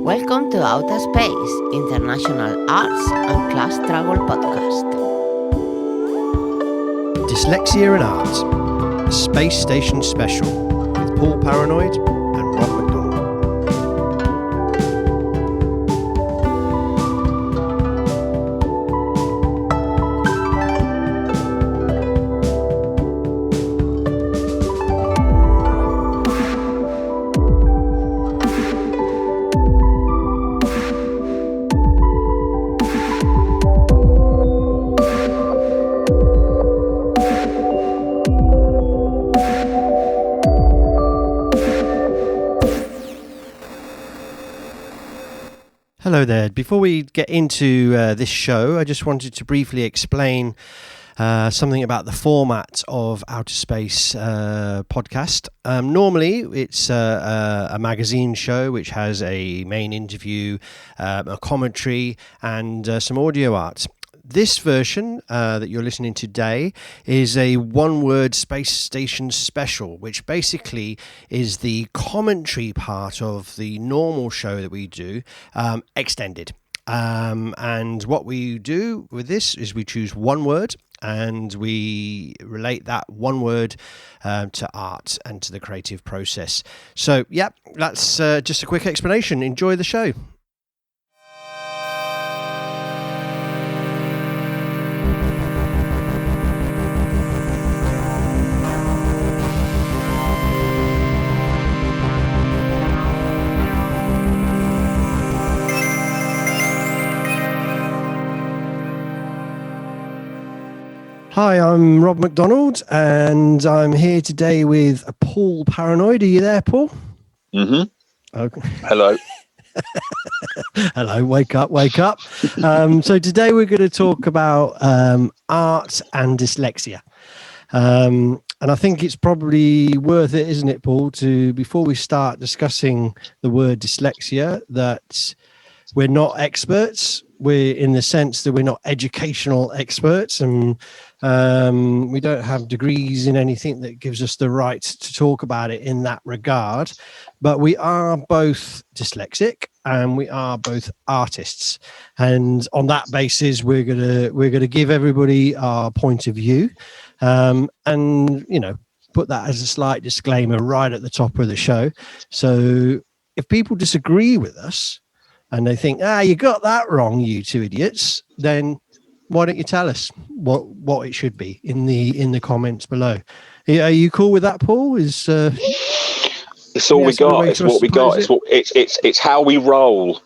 Welcome to Outer Space, International Arts and Class Travel Podcast. Dyslexia and Art, a space station special with Paul Paranoid and Rob McDonald. Hello there. Before we get into this show, I just wanted to briefly explain something about the format of Outer Space podcast. Normally, it's a magazine show which has a main interview, a commentary, and some audio art. This version that you're listening to today is a one-word space station special, which basically is the commentary part of the normal show that we do, extended. And what we do with this is we choose one word and we relate that one word to art and to the creative process. So, yeah, that's just a quick explanation. Enjoy the show. Hi, I'm Rob McDonald, and I'm here today with Paul Paranoid. Are you there, Paul? Mm-hmm. Okay. Hello. Hello, wake up. So today we're going to talk about art and dyslexia. And I think it's probably worth it, isn't it, Paul, to, before we start discussing the word dyslexia, that we're not experts. We're in the sense that we're not educational experts, and we don't have degrees in anything that gives us the right to talk about it in that regard. But we are both dyslexic and we are both artists, and on that basis, we're gonna give everybody our point of view, and put that as a slight disclaimer right at the top of the show. So if people disagree with us and they think, you got that wrong, you two idiots, then why don't you tell us what it should be in the comments below? Are you cool with that, Paul? It's all we got. It's what we got. It's how we roll.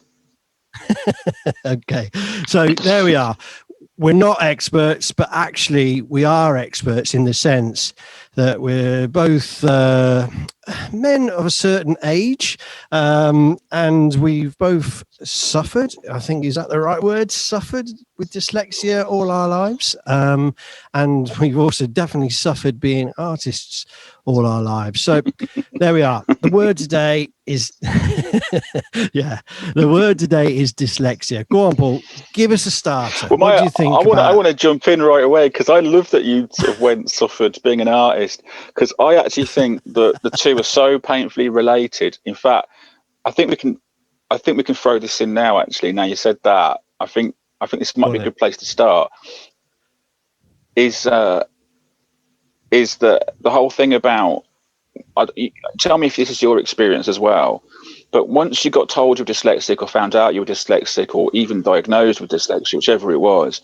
Okay, so there we are. We're not experts, but actually we are experts in the sense that we're both men of a certain age, and we've both suffered, I think, is that the right word, suffered with dyslexia all our lives, and we've also definitely suffered being artists all our lives. So there we are. The word today is the word today is dyslexia. Go on, Paul, give us a starter. Well, what do you think? I want to jump in right away, because I love that you sort of went suffered being an artist, because I actually think that the two are so painfully related. In fact, I think we can throw this in now. Actually, now you said that, I think this might be a good place to start. Is that the whole thing about? Tell me if this is your experience as well. But once you got told you're dyslexic, or found out you were dyslexic, or even diagnosed with dyslexia, whichever it was,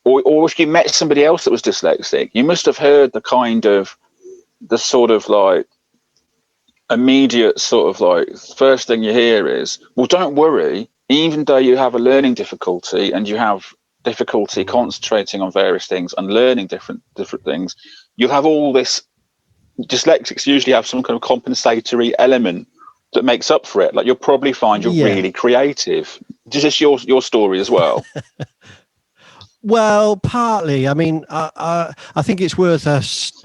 or if you met somebody else that was dyslexic, you must have heard the sort of like immediate sort of like first thing you hear is, well, don't worry, even though you have a learning difficulty and you have difficulty concentrating on various things and learning different things, you'll have all this. Dyslexics usually have some kind of compensatory element that makes up for it. Like, you'll probably find you're really creative. Is this your story as well? Well, partly. I mean, I think it's worth us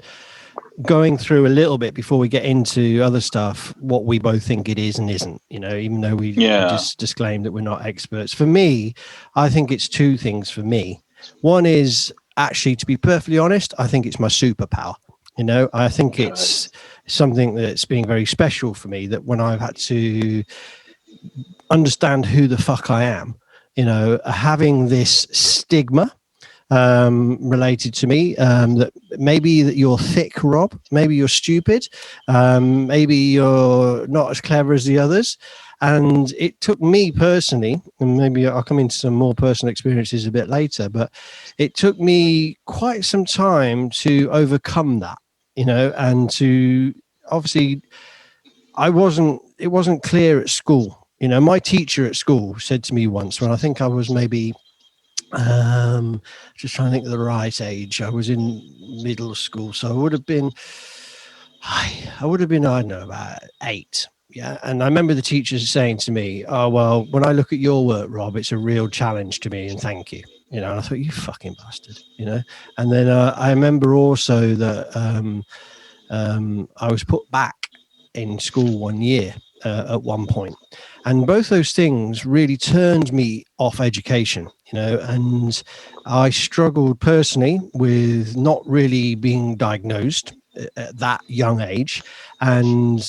going through a little bit before we get into other stuff, what we both think it is and isn't, even though we just disclaim that we're not experts. For me, I think it's two things for me. One is, actually, to be perfectly honest, I think it's my superpower. I think it's something that's been very special for me, that when I've had to understand who the fuck I am, having this stigma related to me, that maybe that you're thick, Rob, maybe you're stupid, maybe you're not as clever as the others. And it took me personally, and maybe I'll come into some more personal experiences a bit later, but it took me quite some time to overcome that, and to obviously it wasn't clear at school. My teacher at school said to me once, when I think I was maybe just trying to think of the right age. I was in middle school, so I would have been, I don't know, about 8. Yeah. And I remember the teachers saying to me, "Oh, well, when I look at your work, Rob, it's a real challenge to me, and thank you." And I thought, you fucking bastard, And then I remember also that I was put back in school one year at one point. And both those things really turned me off education, and I struggled personally with not really being diagnosed at that young age. And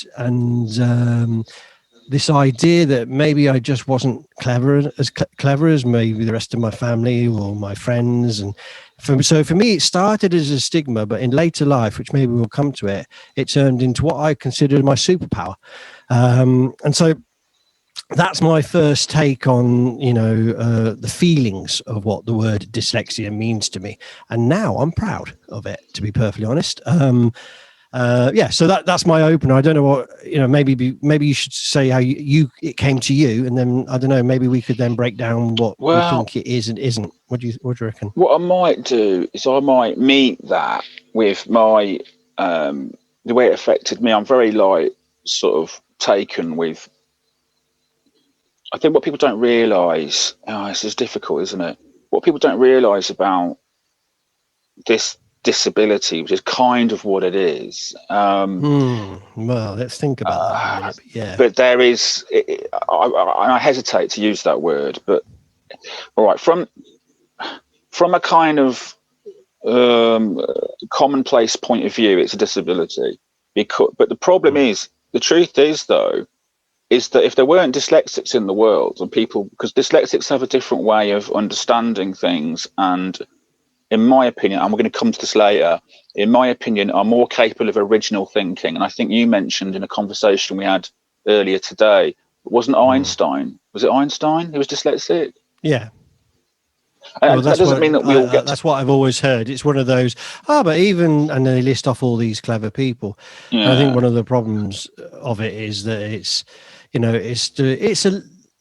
this idea that maybe I just wasn't clever as maybe the rest of my family or my friends. And so for me, it started as a stigma, but in later life, which maybe we'll come to it turned into what I considered my superpower. And so that's my first take on, the feelings of what the word dyslexia means to me. And now I'm proud of it, to be perfectly honest. So that's my opener. I don't know what, maybe you should say how it came to you, and then I don't know, maybe we could then break down what we think it is and isn't. What do you reckon? What I might do is I might meet that with my the way it affected me. I'm very sort of taken with. I think what people don't realise, this is difficult, isn't it? What people don't realise about this disability, which is kind of what it is. Well, let's think about that in a minute. But yeah. But there is, I hesitate to use that word, but all right, from a kind of commonplace point of view, it's a disability. But the problem is, the truth is, though, is that if there weren't dyslexics in the world, and because dyslexics have a different way of understanding things, and in my opinion, and we're going to come to this later, in my opinion, are more capable of original thinking. And I think you mentioned in a conversation we had earlier today, wasn't Einstein? Was it Einstein who was dyslexic? Yeah. And that doesn't mean that we all get. That's what I've always heard. It's one of those. But even, and then they list off all these clever people. Yeah. And I think one of the problems of it is that it's, it's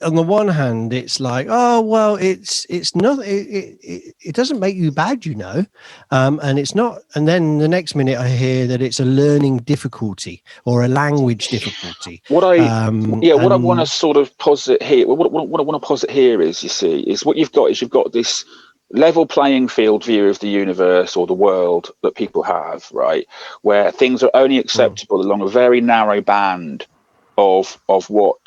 on the one hand, it's like, oh well, it's not. It doesn't make you bad, and it's not. And then the next minute, I hear that it's a learning difficulty or a language difficulty. What I want to sort of posit here, what I want to posit here is, is what you've got this level playing field view of the universe or the world that people have, right, where things are only acceptable along a very narrow band of what.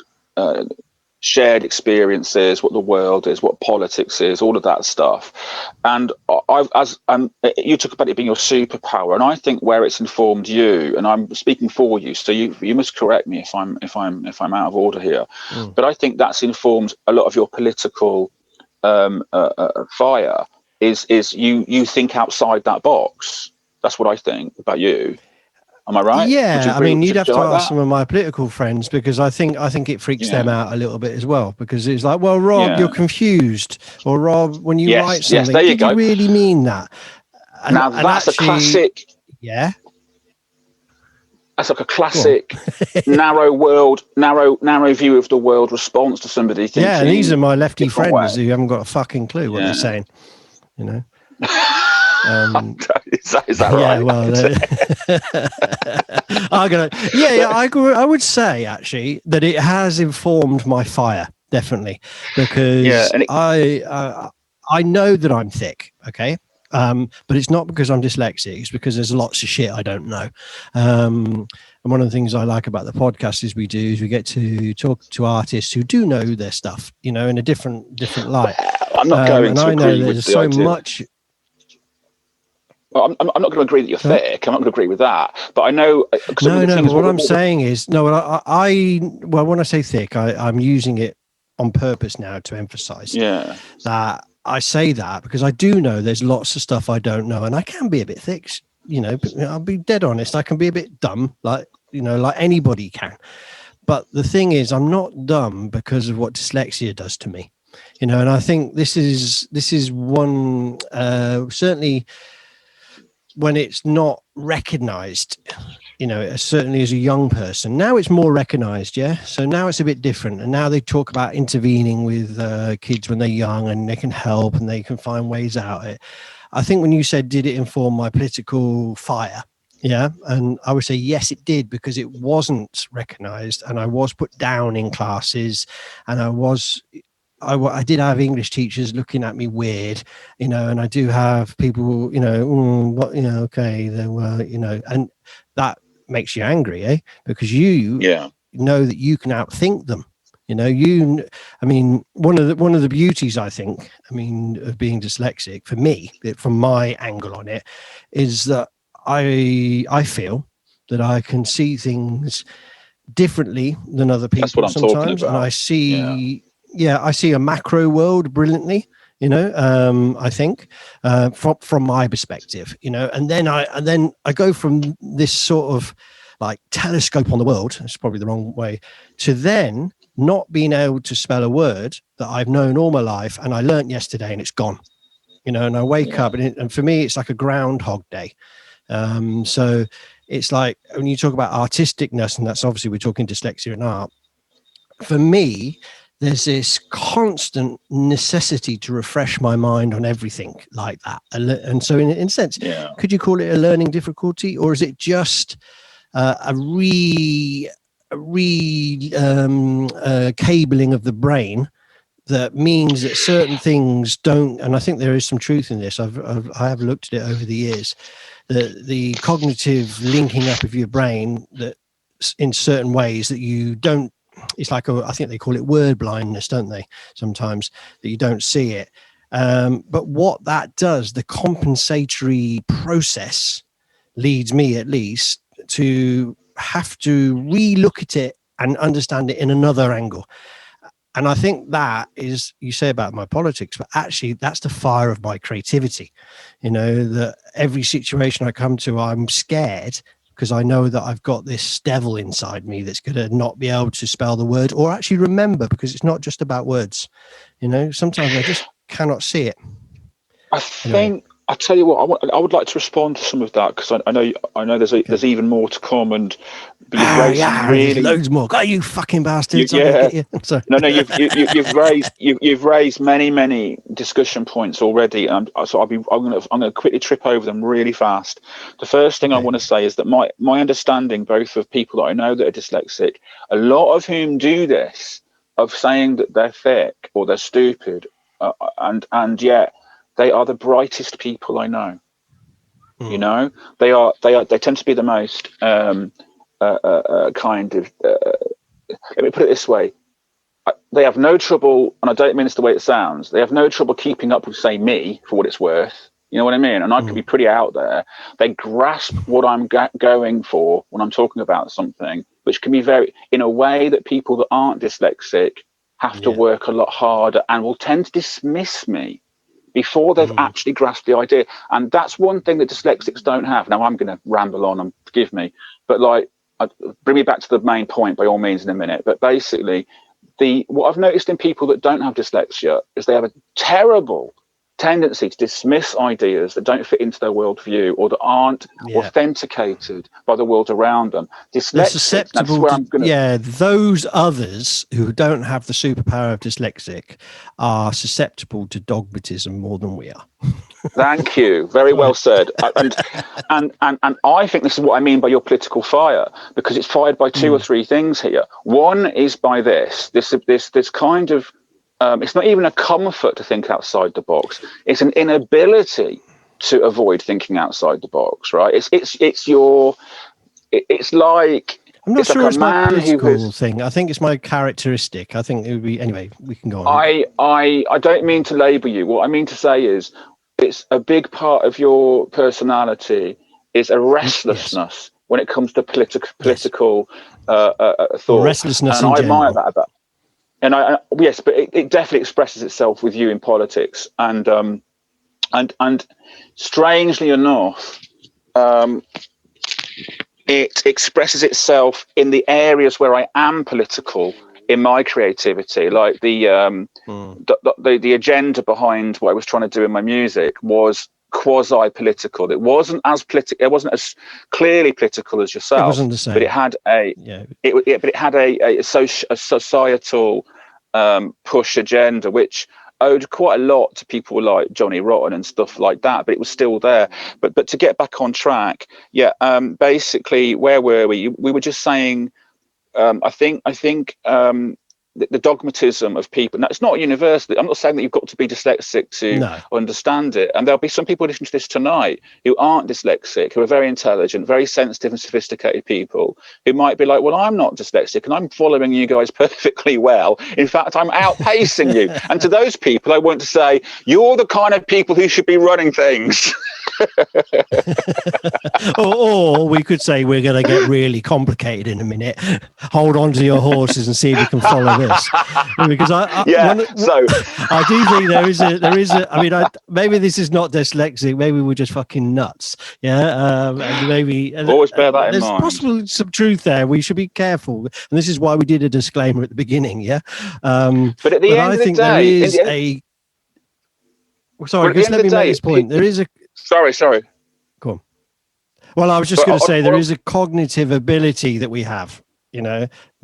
Shared experiences, what the world is, what politics is, all of that stuff. And you talk about it being your superpower, and I think where it's informed you, and I'm speaking for you, so you must correct me if I'm out of order here. But I think that's informed a lot of your political fire. Is you think outside that box? That's what I think about you. Am I right? Yeah, I mean, you'd have to ask some of my political friends, because I think it freaks them out a little bit as well, because it's like, well, Rob, you're confused, or Rob, when you write something, did you really mean that? And that's actually, a classic. Yeah. That's like a classic narrow view of the world response to somebody thinking. Yeah, and these are my lefty friends who haven't got a fucking clue what they're saying, is that right? Yeah, well, I would say actually that it has informed my fire, definitely, because I know that I'm thick, okay, but it's not because I'm dyslexic. It's because there's lots of shit I don't know. And one of the things I like about the podcast is we get to talk to artists who do know their stuff, in a different light. I'm not going to agree with there's the so idea. much. Well, I'm not going to agree that you're thick. I'm not going to agree with that. But I know. No. But what I'm saying is, no. Well, when I say thick, I'm using it on purpose now to emphasise that I say that because I do know there's lots of stuff I don't know, and I can be a bit thick. You know, I'll be dead honest. I can be a bit dumb, like anybody can. But the thing is, I'm not dumb because of what dyslexia does to me. You know, and I think this is one certainly. When it's not recognized, you know, certainly as a young person. Now it's more recognized, yeah? So now it's a bit different. And now they talk about intervening with kids when they're young and they can help and they can find ways out of it. I think when you said, did it inform my political fire? Yeah. And I would say, yes, it did, because it wasn't recognized and I was put down in classes and I did have English teachers looking at me weird, you know, and I do have people, you know, okay, they were, you know, and that makes you angry, eh? Because you know that you can outthink them. You know, I mean, one of the beauties, I think, I mean, of being dyslexic for me, from my angle on it, is that I feel that I can see things differently than other people. That's what I'm sometimes, talking about. And I see. Yeah, I see a macro world brilliantly, you know, I think from my perspective, you know, and then I go from this sort of like telescope on the world, it's probably the wrong way, to then not being able to spell a word that I've known all my life and I learnt yesterday and it's gone, you know, and I wake up and for me, it's like a groundhog day. So it's like when you talk about artisticness, and that's obviously we're talking dyslexia and art, for me, there's this constant necessity to refresh my mind on everything like that. And so in a sense, could you call it a learning difficulty, or is it just a cabling of the brain that means that certain things don't, and I think there is some truth in this. I have looked at it over the years, the cognitive linking up of your brain that in certain ways that you don't, it's like I think they call it word blindness, don't they? Sometimes that you don't see it. But what that does, the compensatory process leads me at least to have to re-look at it and understand it in another angle. And I think that is, you say about my politics, but actually that's the fire of my creativity. You know, that every situation I come to, I'm scared because I know that I've got this devil inside me that's going to not be able to spell the word or actually remember, because it's not just about words. You know, sometimes I just cannot see it. I think, I tell you what, I would like to respond to some of that, because I know there's even more to come, and you've raised some really loads more. God, you fucking bastards! No, you've raised many discussion points already, and so I'm going to quickly trip over them really fast. The first thing I want to say is that my understanding, both of people that I know that are dyslexic, a lot of whom do this, of saying that they're thick or they're stupid, and yet they are the brightest people I know. You know, they tend to be the most kind of. Let me put it this way: they have no trouble, and I don't mean this the way it sounds. They have no trouble keeping up with, say, me, for what it's worth. You know what I mean? And I can be pretty out there. They grasp what I'm going for when I'm talking about something, which can be in a way that people that aren't dyslexic have to work a lot harder and will tend to dismiss me before they've actually grasped the idea. And that's one thing that dyslexics don't have. Now, I'm going to ramble on, and forgive me, but bring me back to the main point by all means in a minute. But basically, what I've noticed in people that don't have dyslexia is they have a terrible tendency to dismiss ideas that don't fit into their worldview or that aren't authenticated by the world around them. Dyslexic, that's where I'm going to... those others who don't have the superpower of dyslexic are susceptible to dogmatism more than we are. Thank you. Very well said. And I think this is what I mean by your political fire, because it's fired by two or three things here. One is by this kind of, it's not even a comfort to think outside the box. It's an inability to avoid thinking outside the box, right? It's like, I'm not sure it's my political thing. I think it's my characteristic. I think it would be, anyway, we can go on. I don't mean to label you. What I mean to say is, it's a big part of your personality is a restlessness when it comes to political thought. Or restlessness and in I admire general. that about. And yes, but it definitely expresses itself with you in politics, and strangely enough, it expresses itself in the areas where I am political in my creativity, like the agenda behind what I was trying to do in my music was quasi-political. It wasn't as clearly political as yourself. It wasn't the same, but it had a societal push agenda, which owed quite a lot to people like Johnny Rotten and stuff like that, but it was still there. But to get back on track, basically, where were we? We were just saying, I think the dogmatism of people. Now, it's not universally. I'm not saying that you've got to be dyslexic to understand it. And there'll be some people listening to this tonight who aren't dyslexic, who are very intelligent, very sensitive and sophisticated people, who might be like, well, I'm not dyslexic and I'm following you guys perfectly well. In fact, I'm outpacing you. And to those people, I want to say, you're the kind of people who should be running things. or we could say we're going to get really complicated in a minute. Hold on to your horses and see if you can follow this. Because I do think there is a. I mean, maybe this is not dyslexic. Maybe we're just fucking nuts. Yeah, and maybe always bear that in there's mind. possibly some truth there. We should be careful, and this is why we did a disclaimer at the beginning. Yeah, but at the end of the day, there is a. Sorry, just let me make this point. There is a. Sorry. Go on. Well, I was just going to say there is a cognitive ability that we have,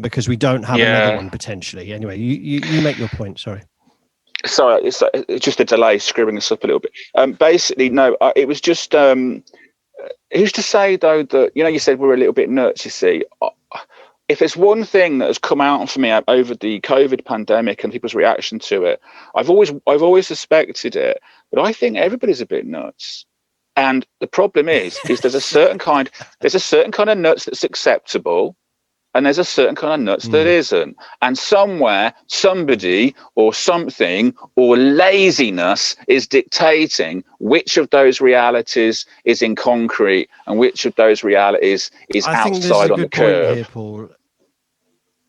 because we don't have another one potentially. Anyway, you make your point. Sorry. Sorry, it's just a delay screwing us up a little bit. Basically, no, it was just. Who's to say though that you said we're a little bit nuts? You see, if it's one thing that has come out for me over the COVID pandemic and people's reaction to it, I've always suspected it, but I think everybody's a bit nuts. And the problem is there's a certain kind of nuts that's acceptable, and there's a certain kind of nuts that isn't. And somewhere, somebody or something or laziness is dictating which of those realities is in concrete and which of those realities is outside on the curve. Here, Paul.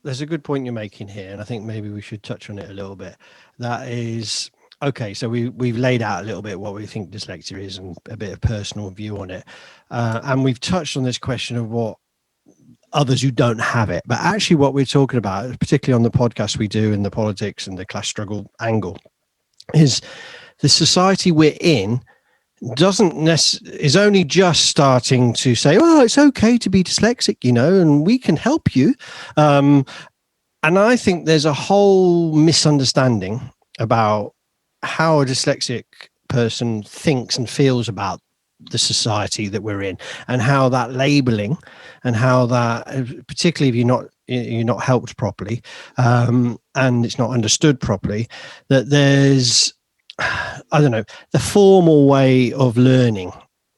There's a good point you're making here, and I think maybe we should touch on it a little bit. That is. Okay, so we've laid out a little bit what we think dyslexia is and a bit of personal view on it. And we've touched on this question of what others who don't have it. But actually what we're talking about, particularly on the podcast we do in the politics and the class struggle angle, is the society we're in is only just starting to say, oh, it's okay to be dyslexic, and we can help you. And I think there's a whole misunderstanding about how a dyslexic person thinks and feels about the society that we're in, and how that labeling and how that, particularly if you're not helped properly, and it's not understood properly, that there's, the formal way of learning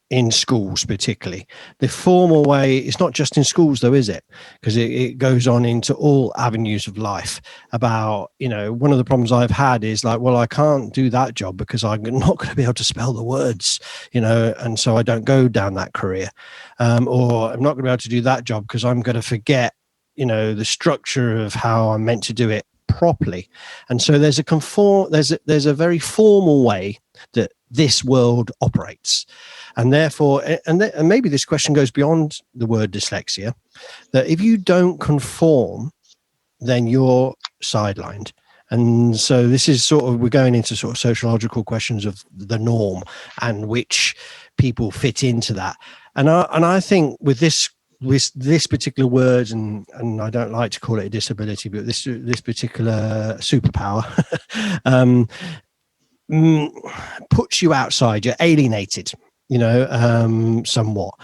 in schools, particularly the formal way. It's not just in schools though, is it? Because it goes on into all avenues of life. About, one of the problems I've had is like, well, I can't do that job because I'm not going to be able to spell the words, and so I don't go down that career. Or I'm not going to be able to do that job because I'm going to forget, the structure of how I'm meant to do it properly. And so there's a very formal way that this world operates. And therefore, and maybe this question goes beyond the word dyslexia, that if you don't conform, then you're sidelined. And so this is we're going into sort of sociological questions of the norm and which people fit into that. And I think with this particular word, and I don't like to call it a disability, but this particular superpower puts you outside, you're alienated, somewhat.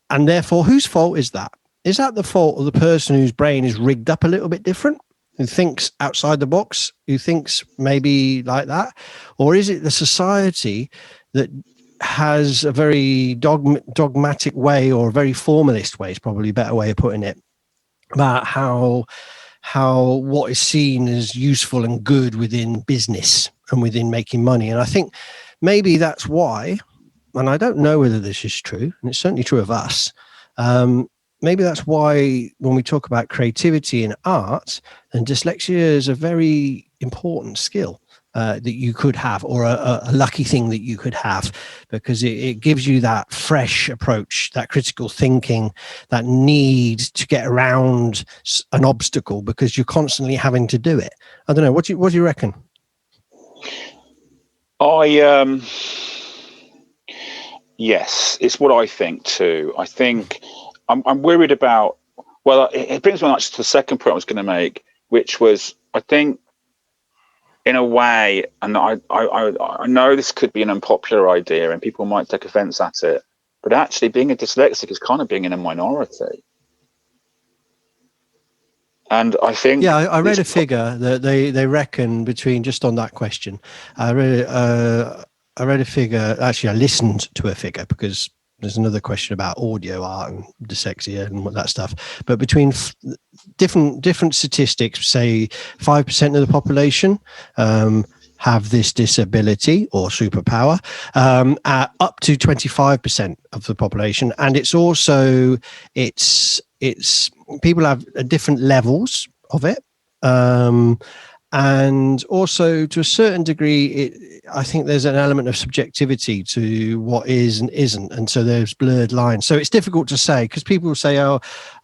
And therefore, whose fault is that? Is that the fault of the person whose brain is rigged up a little bit different, who thinks outside the box, who thinks maybe like that? Or is it the society that has a very dogmatic way, or a very formalist way, is probably a better way of putting it, about how what is seen as useful and good within business and within making money? And I think maybe that's why, and I don't know whether this is true, and it's certainly true of us. Maybe that's why when we talk about creativity in art, and dyslexia is a very important skill that you could have, or a lucky thing that you could have, because it gives you that fresh approach, that critical thinking, that need to get around an obstacle because you're constantly having to do it. I don't know. What do you reckon? Yes, it's what I think too. I think I'm worried about. Well, it brings me to the second point I was going to make, which was, I think, in a way, and I know this could be an unpopular idea and people might take offense at it, but actually being a dyslexic is kind of being in a minority. And I think, yeah, I read a figure that they reckon between, just on that question, I read a figure. Actually, I listened to a figure because there's another question about audio art and dyslexia and that stuff. But between different statistics, say 5% of the population have this disability or superpower, up to 25% of the population, and it's people have different levels of it. And also, to a certain degree, I think there's an element of subjectivity to what is and isn't. And so there's blurred lines. So it's difficult to say, because people will say, oh,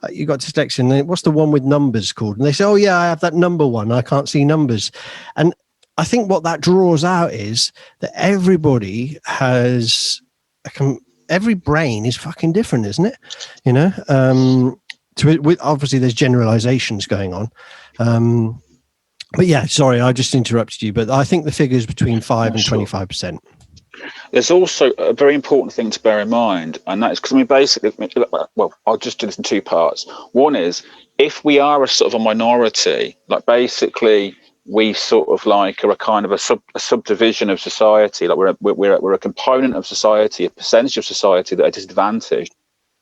you got dyslexia. And what's the one with numbers called? And they say, oh, yeah, I have that number one. I can't see numbers. And I think what that draws out is that everybody has, every brain is fucking different, isn't it? You know, obviously there's generalizations going on. But yeah, sorry, I just interrupted you. But I think the figure is between 5 and 25%. There's also a very important thing to bear in mind, and that is because, I mean, basically, well, I'll just do this in two parts. One is, if we are a sort of a minority, like basically we sort of like are a kind of a subdivision of society, like we're a component of society, a percentage of society that are disadvantaged.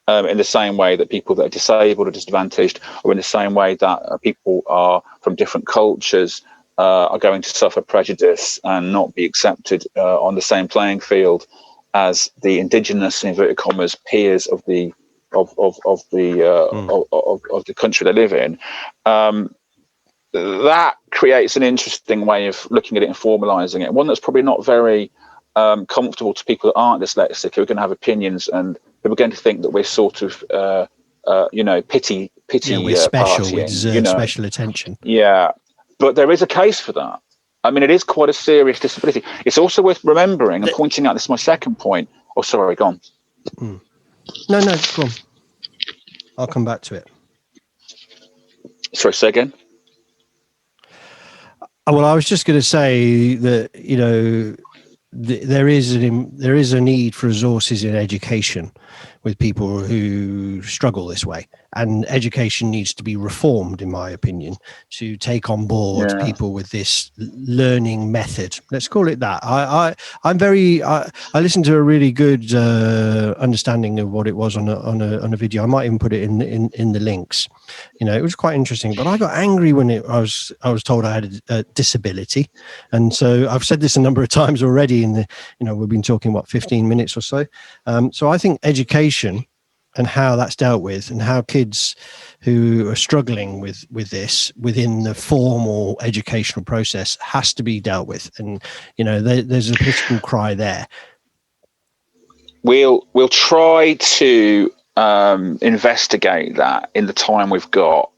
In the same way that people that are disabled are disadvantaged, or in the same way that people are from different cultures are going to suffer prejudice and not be accepted on the same playing field as the indigenous, in inverted commas, peers of the country they live in. That creates an interesting way of looking at it and formalising it. One that's probably not very comfortable to people that aren't dyslexic, who are going to have opinions, and who are going to think that we're sort of, pity. Yeah, we're special. We deserve special attention. Yeah, but there is a case for that. I mean, it is quite a serious disability. It's also worth remembering and pointing out. This is my second point. Oh, sorry, go on. No, go on. I'll come back to it. Sorry, say again. Well, I was just going to say that, you know, there is a need for resources in education with people who struggle this way, and education needs to be reformed, in my opinion, to take on board people with this learning method. Let's call it that. I listened to a really good understanding of what it was on a video. I might even put it in the links. You know, it was quite interesting, but I got angry when I was told I had a disability. And so I've said this a number of times already we've been talking 15 minutes or so. So I think education and how that's dealt with, and how kids who are struggling with this within the formal educational process has to be dealt with. And, you know, there's a political cry there. We'll try to investigate that in the time we've got.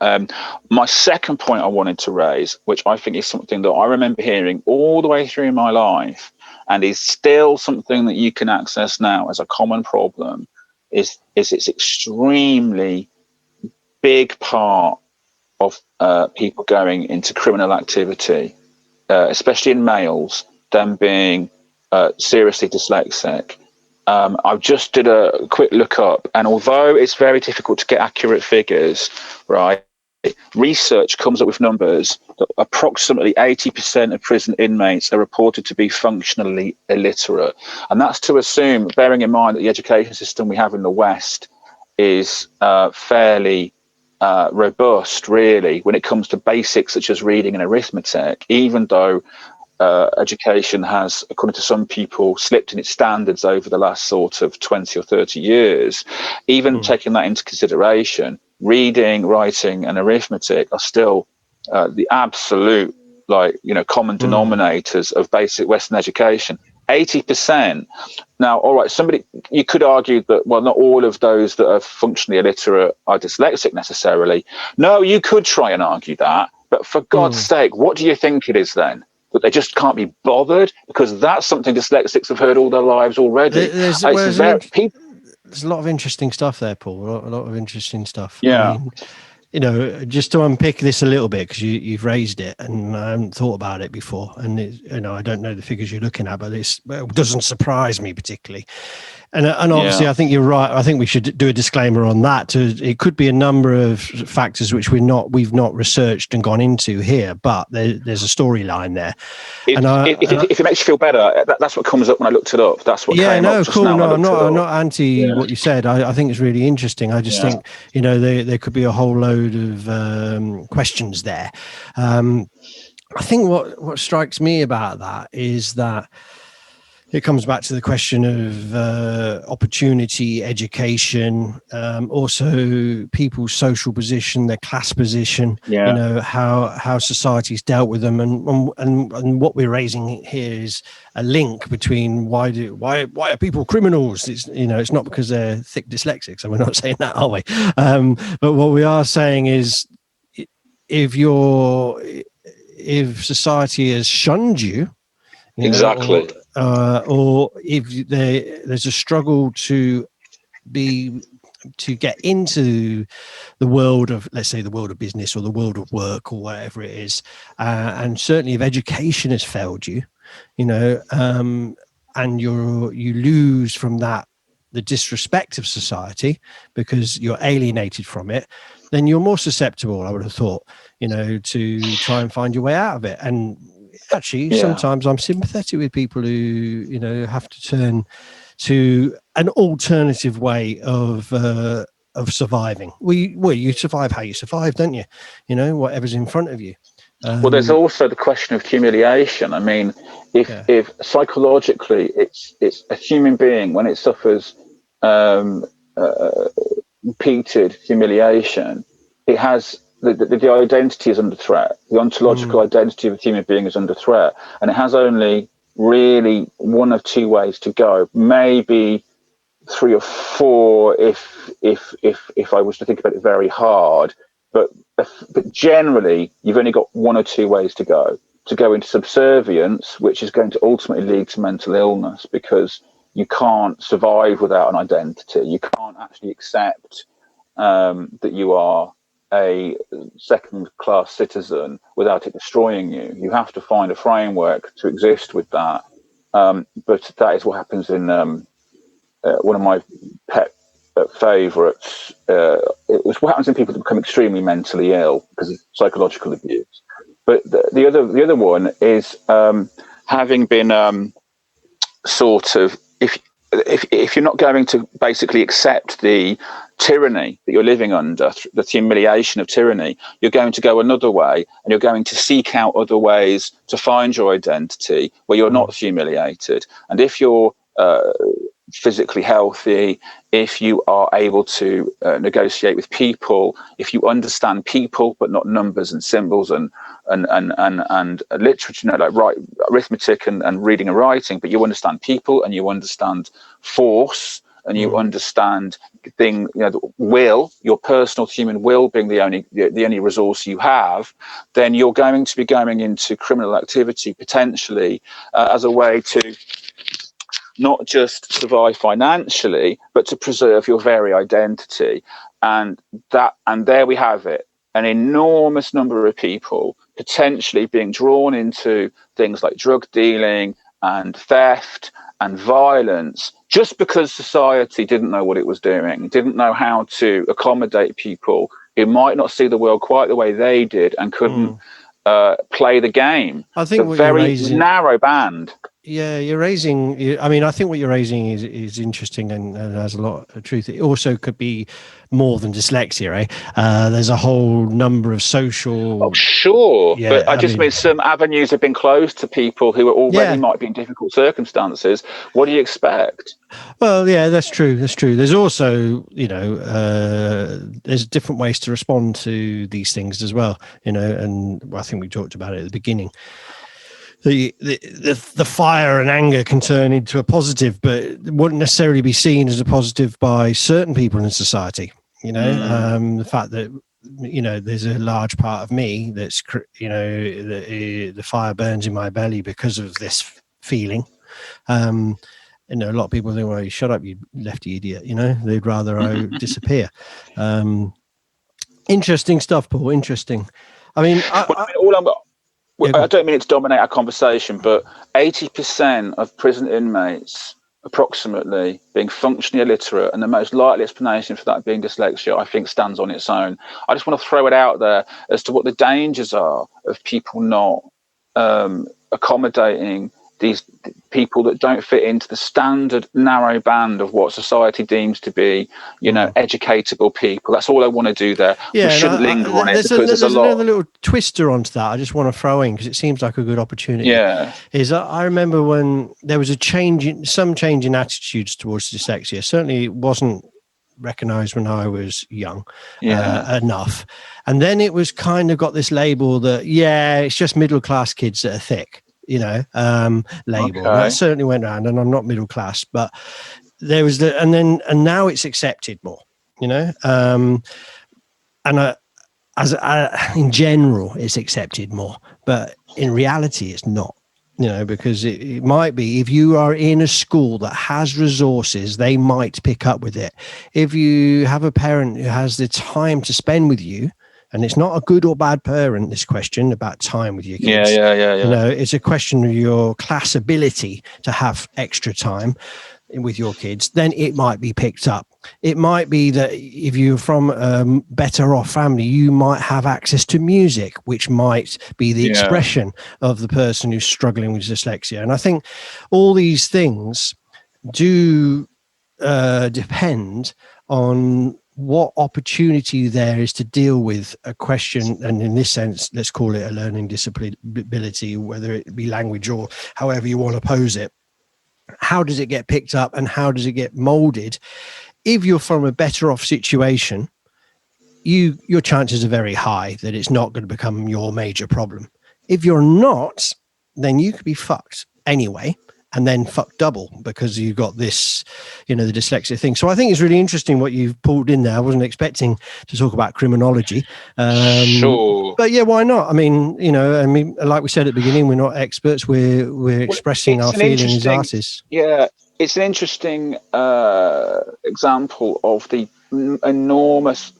My second point I wanted to raise, which I think is something that I remember hearing all the way through my life, and is still something that you can access now as a common problem, is it's extremely big part of people going into criminal activity, especially in males, them being seriously dyslexic. I've just did a quick look up, and although it's very difficult to get accurate figures, right, research comes up with numbers that approximately 80% of prison inmates are reported to be functionally illiterate. And that's to assume, bearing in mind that the education system we have in the West is fairly robust, really, when it comes to basics such as reading and arithmetic, even though education has, according to some people, slipped in its standards over the last sort of 20 or 30 years. Even taking that into consideration, reading, writing, and arithmetic are still the absolute, common denominators of basic Western education. 80%. Now, all right, you could argue that, well, not all of those that are functionally illiterate are dyslexic necessarily. No, you could try and argue that, but for God's sake, what do you think it is then? That they just can't be bothered? Because that's something dyslexics have heard all their lives already. There's a lot of interesting stuff there, Paul. A lot of interesting stuff. Yeah. I mean, just to unpick this a little bit, because you've raised it and I haven't thought about it before, and I don't know the figures you're looking at, but it doesn't surprise me particularly. And obviously, I think you're right. I think we should do a disclaimer on that. It could be a number of factors which we've not researched and gone into here, but there's a storyline there. If it makes you feel better, that's what comes up when I looked it up. That's what came up just now. No, I'm not anti what you said. I think it's really interesting. I just think there could be a whole load of questions there. I think what strikes me about that is that it comes back to the question of opportunity, education, also people's social position, their class position, how society's dealt with them. And what we're raising here is a link between why are people criminals? It's not because they're thick dyslexics, and we're not saying that, are we? But what we are saying is if society has shunned you, exactly. Or if there's a struggle to get into the world of, let's say, the world of business or the world of work or whatever it is, and certainly if education has failed you, and you lose from that the disrespect of society because you're alienated from it, then you're more susceptible, I would have thought, to try and find your way out of it. And actually, sometimes I'm sympathetic with people who, have to turn to an alternative way of surviving. You survive how you survive, don't you? Whatever's in front of you. Well, there's also the question of humiliation. I mean, if psychologically it's a human being, when it suffers repeated humiliation, it has the identity is under threat. The ontological identity of a human being is under threat, and it has only really one of two ways to go. Maybe three or four, if I was to think about it very hard. But generally, you've only got one or two ways to go. To go into subservience, which is going to ultimately lead to mental illness, because you can't survive without an identity. You can't actually accept that you are a second-class citizen without it destroying you. You have to find a framework to exist with that. But that is what happens in one of my pet favourites. It was what happens in people that become extremely mentally ill because of psychological abuse. But the other one is having been sort of, if you're not going to basically accept the tyranny that you're living under, the humiliation of tyranny, you're going to go another way, and you're going to seek out other ways to find your identity where you're not humiliated. And if you're physically healthy, if you are able to negotiate with people, if you understand people but not numbers and symbols and literature, like arithmetic and reading and writing, but you understand people and you understand force and you understand will, your personal human will being the only resource you have, then you're going to be going into criminal activity potentially as a way to not just survive financially, but to preserve your very identity. And there we have it. An enormous number of people potentially being drawn into things like drug dealing and theft and violence, just because society didn't know what it was doing, didn't know how to accommodate people who might not see the world quite the way they did and couldn't play the game. I think a very narrow band. you're raising. I mean, I think what you're raising is interesting and has a lot of truth. It also could be more than dyslexia, right? There's a whole number of social. Oh, sure. Yeah, But I just mean some avenues have been closed to people who are already might be in difficult circumstances. What do you expect? Well, yeah, that's true. That's true. There's also, there's different ways to respond to these things as well, and I think we talked about it at the beginning. The fire and anger can turn into a positive, but it wouldn't necessarily be seen as a positive by certain people in society. The fact that there's a large part of me that's the fire burns in my belly because of this feeling. A lot of people think, well, you shut up, you lefty idiot. They'd rather I disappear. Interesting stuff, Paul. Interesting. I mean, I don't mean it to dominate our conversation, but 80% of prison inmates, approximately, being functionally illiterate, and the most likely explanation for that being dyslexia, I think, stands on its own. I just want to throw it out there as to what the dangers are of people not accommodating these people that don't fit into the standard narrow band of what society deems to be, educatable people. That's all I want to do there. Yeah, we shouldn't linger on it because there's a lot. Another little twister onto that I just want to throw in because it seems like a good opportunity. Yeah. Is I remember when there was some change in attitudes towards dyslexia. Certainly it wasn't recognized when I was young enough. And then it was kind of got this label that, it's just middle class kids that are thick. Label. Okay. That certainly went around, and I'm not middle class, but there was and now it's accepted more, and in general it's accepted more, but in reality it's not, because it might be, if you are in a school that has resources, they might pick up with it. If you have a parent who has the time to spend with you, and it's not a good or bad parent, this question about time with your kids. Yeah. It's a question of your class ability to have extra time with your kids. Then it might be picked up. It might be that if you're from a better off family, you might have access to music, which might be the expression of the person who's struggling with dyslexia. And I think all these things do depend on what opportunity there is to deal with a question, and in this sense, let's call it a learning disability, whether it be language or however you want to pose it. How does it get picked up and how does it get molded? If you're from a better off situation, your chances are very high that it's not going to become your major problem. If you're not, then you could be fucked anyway, and then fuck double because you've got this, the dyslexia thing. So I think it's really interesting what you've pulled in there. I wasn't expecting to talk about criminology. Sure. But why not? I mean, like we said at the beginning, we're not experts. We're expressing our feelings as artists. Yeah, it's an interesting example of the enormous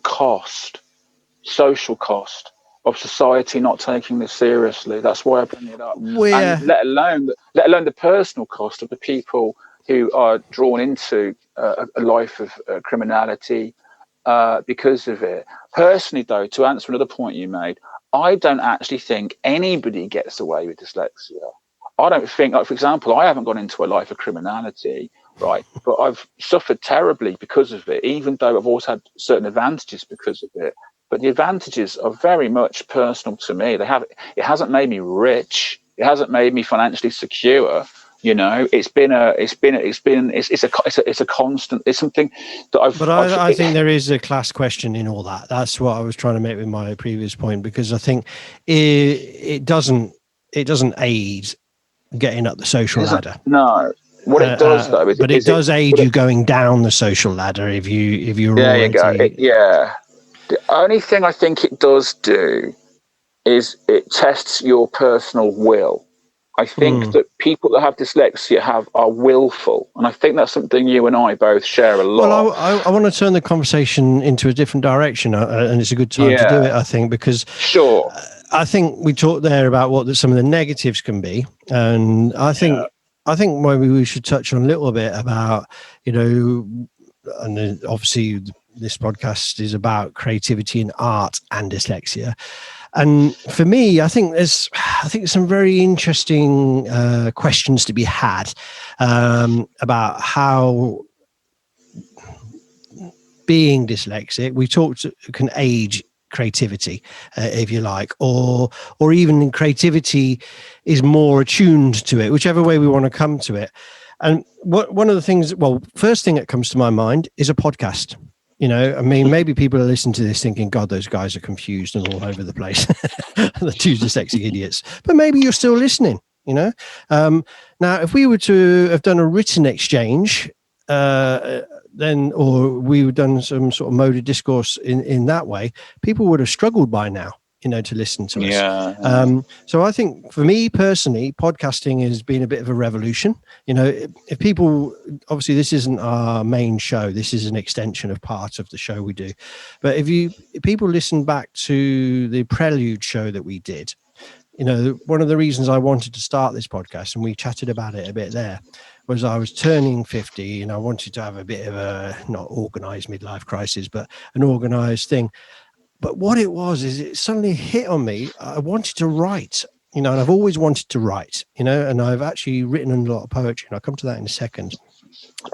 social cost of society not taking this seriously. That's why I bring it up. And let alone the personal cost of the people who are drawn into a life of criminality because of it. Personally, though, to answer another point you made, I don't actually think anybody gets away with dyslexia. I don't think, like, for example, I haven't gone into a life of criminality, right? But I've suffered terribly because of it, even though I've also had certain advantages because of it. But the advantages are very much personal to me. It hasn't made me rich. It hasn't made me financially secure. It's a constant. It's something that I've. But I think there is a class question in all that. That's what I was trying to make with my previous point, because I think it doesn't aid getting up the social ladder. No. What it does though, but it does aid you going down the social ladder if you're. There you go. The only thing I think it does do is it tests your personal will. I think that people that have dyslexia are willful, and I think that's something you and I both share a lot. Well, I want to turn the conversation into a different direction, and it's a good time to do it, I think, because I think we talked there about what some of the negatives can be, and I think maybe we should touch on a little bit about, and obviously this podcast is about creativity and art and dyslexia. And for me, I think there's some very interesting questions to be had about how being dyslexic, we talked, can age creativity, if you like, or even creativity is more attuned to it, whichever way we want to come to it. And one of the things, well, first thing that comes to my mind is a podcast. You know, I mean, maybe people are listening to this thinking, God, those guys are confused and all over the place. The two dyslexic idiots. But maybe you're still listening, you know. Now, if we were to have done a written exchange, then, or we had done some sort of mode of discourse in that way, people would have struggled by now, you know, to listen to us. Yeah. So I think for me personally, podcasting has been a bit of a revolution. You know, if people, obviously this isn't our main show, this is an extension of part of the show we do. But if people listen back to the Prelude show that we did, you know, one of the reasons I wanted to start this podcast, and we chatted about it a bit there, was I was turning 50 and I wanted to have a bit of a, not organized midlife crisis, but an organized thing. But what it was is it suddenly hit on me. I wanted to write, you know, and I've always wanted to write, you know, and I've actually written a lot of poetry, and I'll come to that in a second.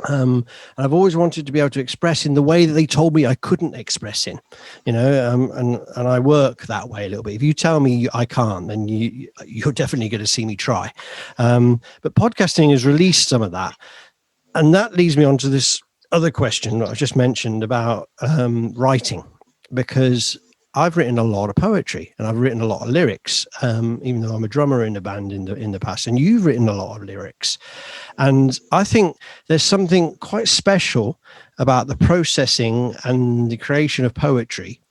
And I've always wanted to be able to express in the way that they told me I couldn't express in, you know, and I work that way a little bit. If you tell me I can't, then you're definitely going to see me try. But podcasting has released some of that. And that leads me on to this other question that I just mentioned about writing, because I've written a lot of poetry and I've written a lot of lyrics, even though I'm a drummer in a band in the past, and you've written a lot of lyrics. And I think there's something quite special about the processing and the creation of poetry.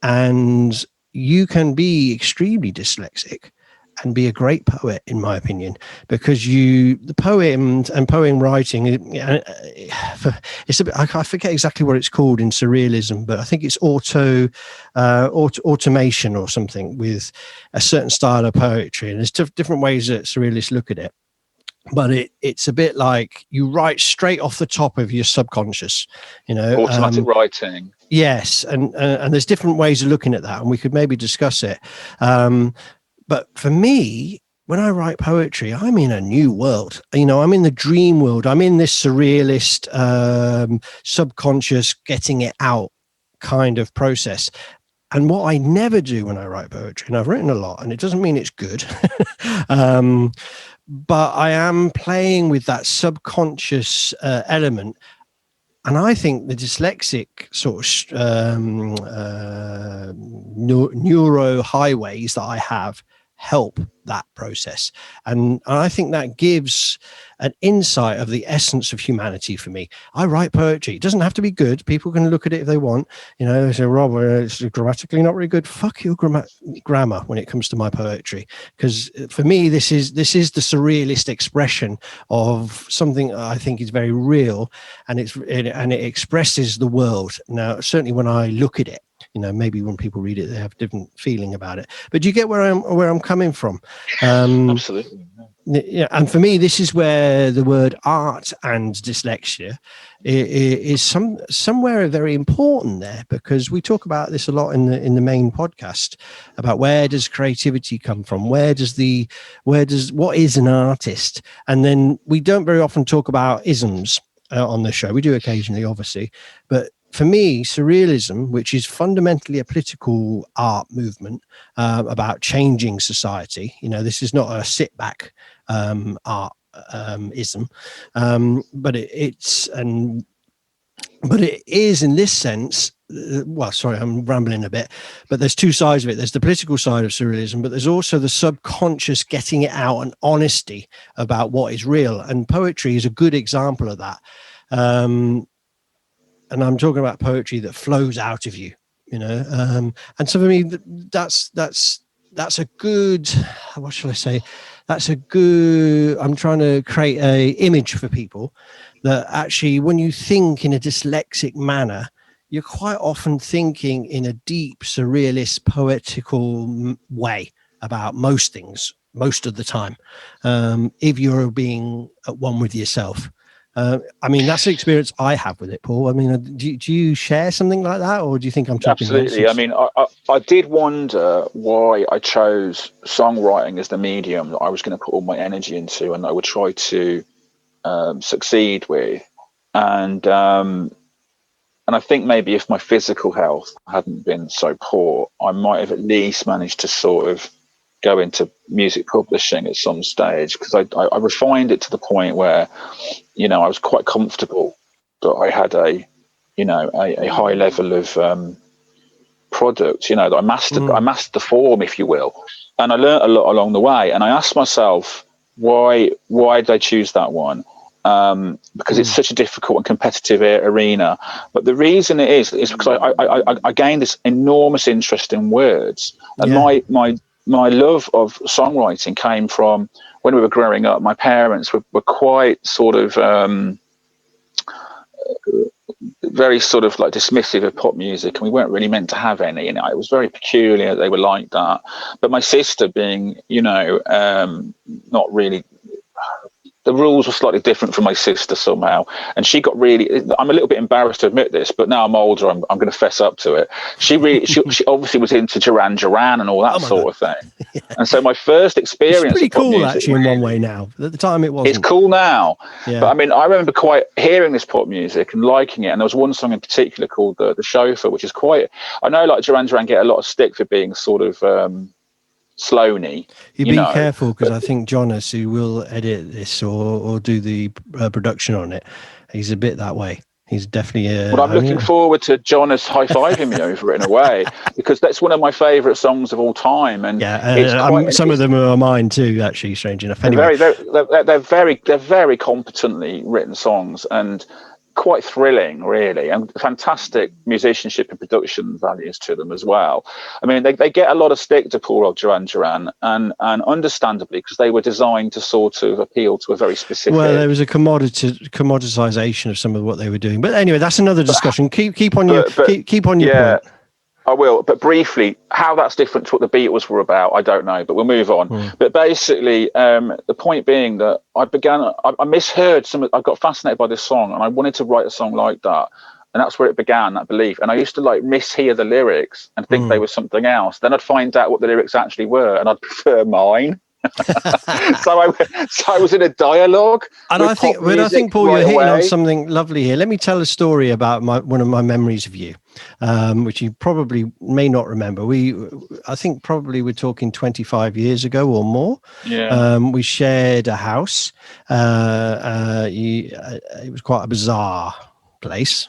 And you can be extremely dyslexic and be a great poet, in my opinion, because the poem and poem writing, it's a bit, I forget exactly what it's called in Surrealism, but I think it's automation or something with a certain style of poetry. And there's different ways that Surrealists look at it. But it's a bit like you write straight off the top of your subconscious, you know. Automatic writing. Yes, and there's different ways of looking at that, and we could maybe discuss it. But for me, when I write poetry, I'm in a new world. You know, I'm in the dream world. I'm in this surrealist, subconscious, getting it out kind of process. And what I never do when I write poetry, and I've written a lot, and it doesn't mean it's good, but I am playing with that subconscious element. And I think the dyslexic sort of neuro highways that I have help that process. And I think that gives an insight of the essence of humanity for me. I write poetry. It doesn't have to be good. People can look at it if they want. You know, they say, Rob, it's grammatically not very good. Fuck your grammar when it comes to my poetry. Because for me, this is the surrealist expression of something I think is very real, and it expresses the world. Now, certainly when I look at it, you know, maybe when people read it, they have a different feeling about it. But do you get where I'm coming from? Absolutely. Yeah, and for me, this is where the word art and dyslexia is somewhere very important there, because we talk about this a lot in the main podcast about where does creativity come from, what is an artist, and then we don't very often talk about isms on the show. We do occasionally, obviously, but for me, Surrealism, which is fundamentally a political art movement about changing society, you know, this is not a sit-back art ism, but it is in this sense. Well, sorry, I'm rambling a bit, but there's two sides of it. There's the political side of Surrealism, but there's also the subconscious getting it out and honesty about what is real. And poetry is a good example of that. And I'm talking about poetry that flows out of you, you know. And so for me, that's a good, what shall I say? That's a good, I'm trying to create a image for people that actually, when you think in a dyslexic manner, you're quite often thinking in a deep, surrealist, poetical way about most things, most of the time, if you're being at one with yourself. I mean, that's the experience I have with it, Paul. I mean, do you share something like that, or do you think I'm talking Absolutely. nonsense? I mean, I did wonder why I chose songwriting as the medium that I was going to put all my energy into, and I would try to succeed with. And I think maybe if my physical health hadn't been so poor, I might have at least managed to sort of go into music publishing at some stage, because I refined it to the point where, I was quite comfortable that I had a high level of product, that I mastered the form, if you will. And I learned a lot along the way. And I asked myself, why did I choose that one? Because it's such a difficult and competitive arena. But the reason it is because I gained this enormous interest in words. And my love of songwriting came from when we were growing up. My parents were quite sort of very sort of like dismissive of pop music, and we weren't really meant to have any. And it was very peculiar they were like that. But my sister, being not really, the rules were slightly different from my sister somehow, and she got really, I'm a little bit embarrassed to admit this, but now I'm older, I'm going to fess up to it. She obviously was into Duran Duran and all that sort of thing. Yeah. And so my first experience, it's pretty of pop cool music, actually, in one way now. At the time it wasn't. It's cool now. Yeah. But I mean, I remember quite hearing this pop music and liking it, and there was one song in particular called the Chauffeur, which is quite, I know like Duran Duran get a lot of stick for being sort of Sloaney. You be careful, because I think Jonas, who will edit this or do the production on it, he's a bit that way. He's definitely. Well, I'm looking forward to Jonas high-fiving me over it in a way, because that's one of my favourite songs of all time. And some of them are mine too. Actually, strange enough. Anyway, they're very competently written songs and quite thrilling, really, and fantastic musicianship and production values to them as well. I mean, they get a lot of stick to poor old Duran Duran, and understandably, because they were designed to sort of appeal to a very specific. Well, there was a commoditization of some of what they were doing, but anyway, that's another discussion. Keep on your point. I will, but briefly, how that's different to what the Beatles were about, I don't know, but we'll move on. But basically, the point being that I misheard I got fascinated by this song, and I wanted to write a song like that. And that's where it began, that belief. And I used to like mishear the lyrics and think they were something else. Then I'd find out what the lyrics actually were, and I'd prefer mine. so I was in a dialogue, and I think Paul, you're hitting on something lovely here. Let me tell a story about one of my memories of you, which you probably may not remember. I think probably we're talking 25 years ago or more. Yeah. We shared a house. It was quite a bizarre place.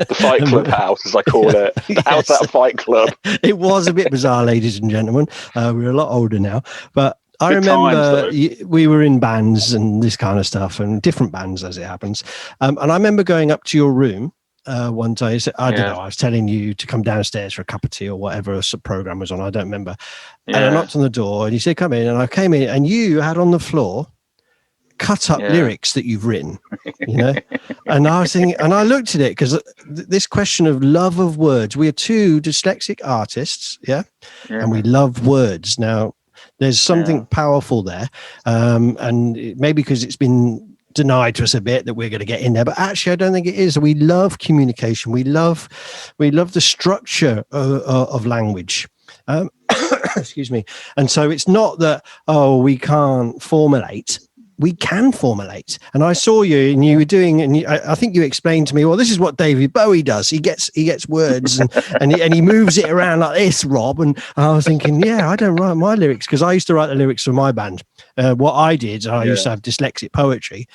The Fight Club house, as I call it. The house at a fight club. It was a bit bizarre, ladies and gentlemen. We're a lot older now, but I remember we were in bands and this kind of stuff, and different bands as it happens. And I remember going up to your room one day. I don't know, I was telling you to come downstairs for a cup of tea or whatever a program was on. I don't remember. Yeah. And I knocked on the door and you said, come in. And I came in and you had on the floor cut up lyrics that you've written, and I was thinking, and I looked at it because this question of love of words, we are two dyslexic artists. And we love words. Now, there's something powerful there, and maybe because it's been denied to us a bit that we're going to get in there, but actually I don't think it is. We love communication. We love the structure of language. Excuse me. And so it's not that we can't formulate. We can formulate. And I saw you and you were doing, and I think you explained to me, well, this is what David Bowie does. He gets words and he moves it around like this, Rob. And I was thinking, I don't write my lyrics, because I used to write the lyrics for my band. What I did, I used to have dyslexic poetry,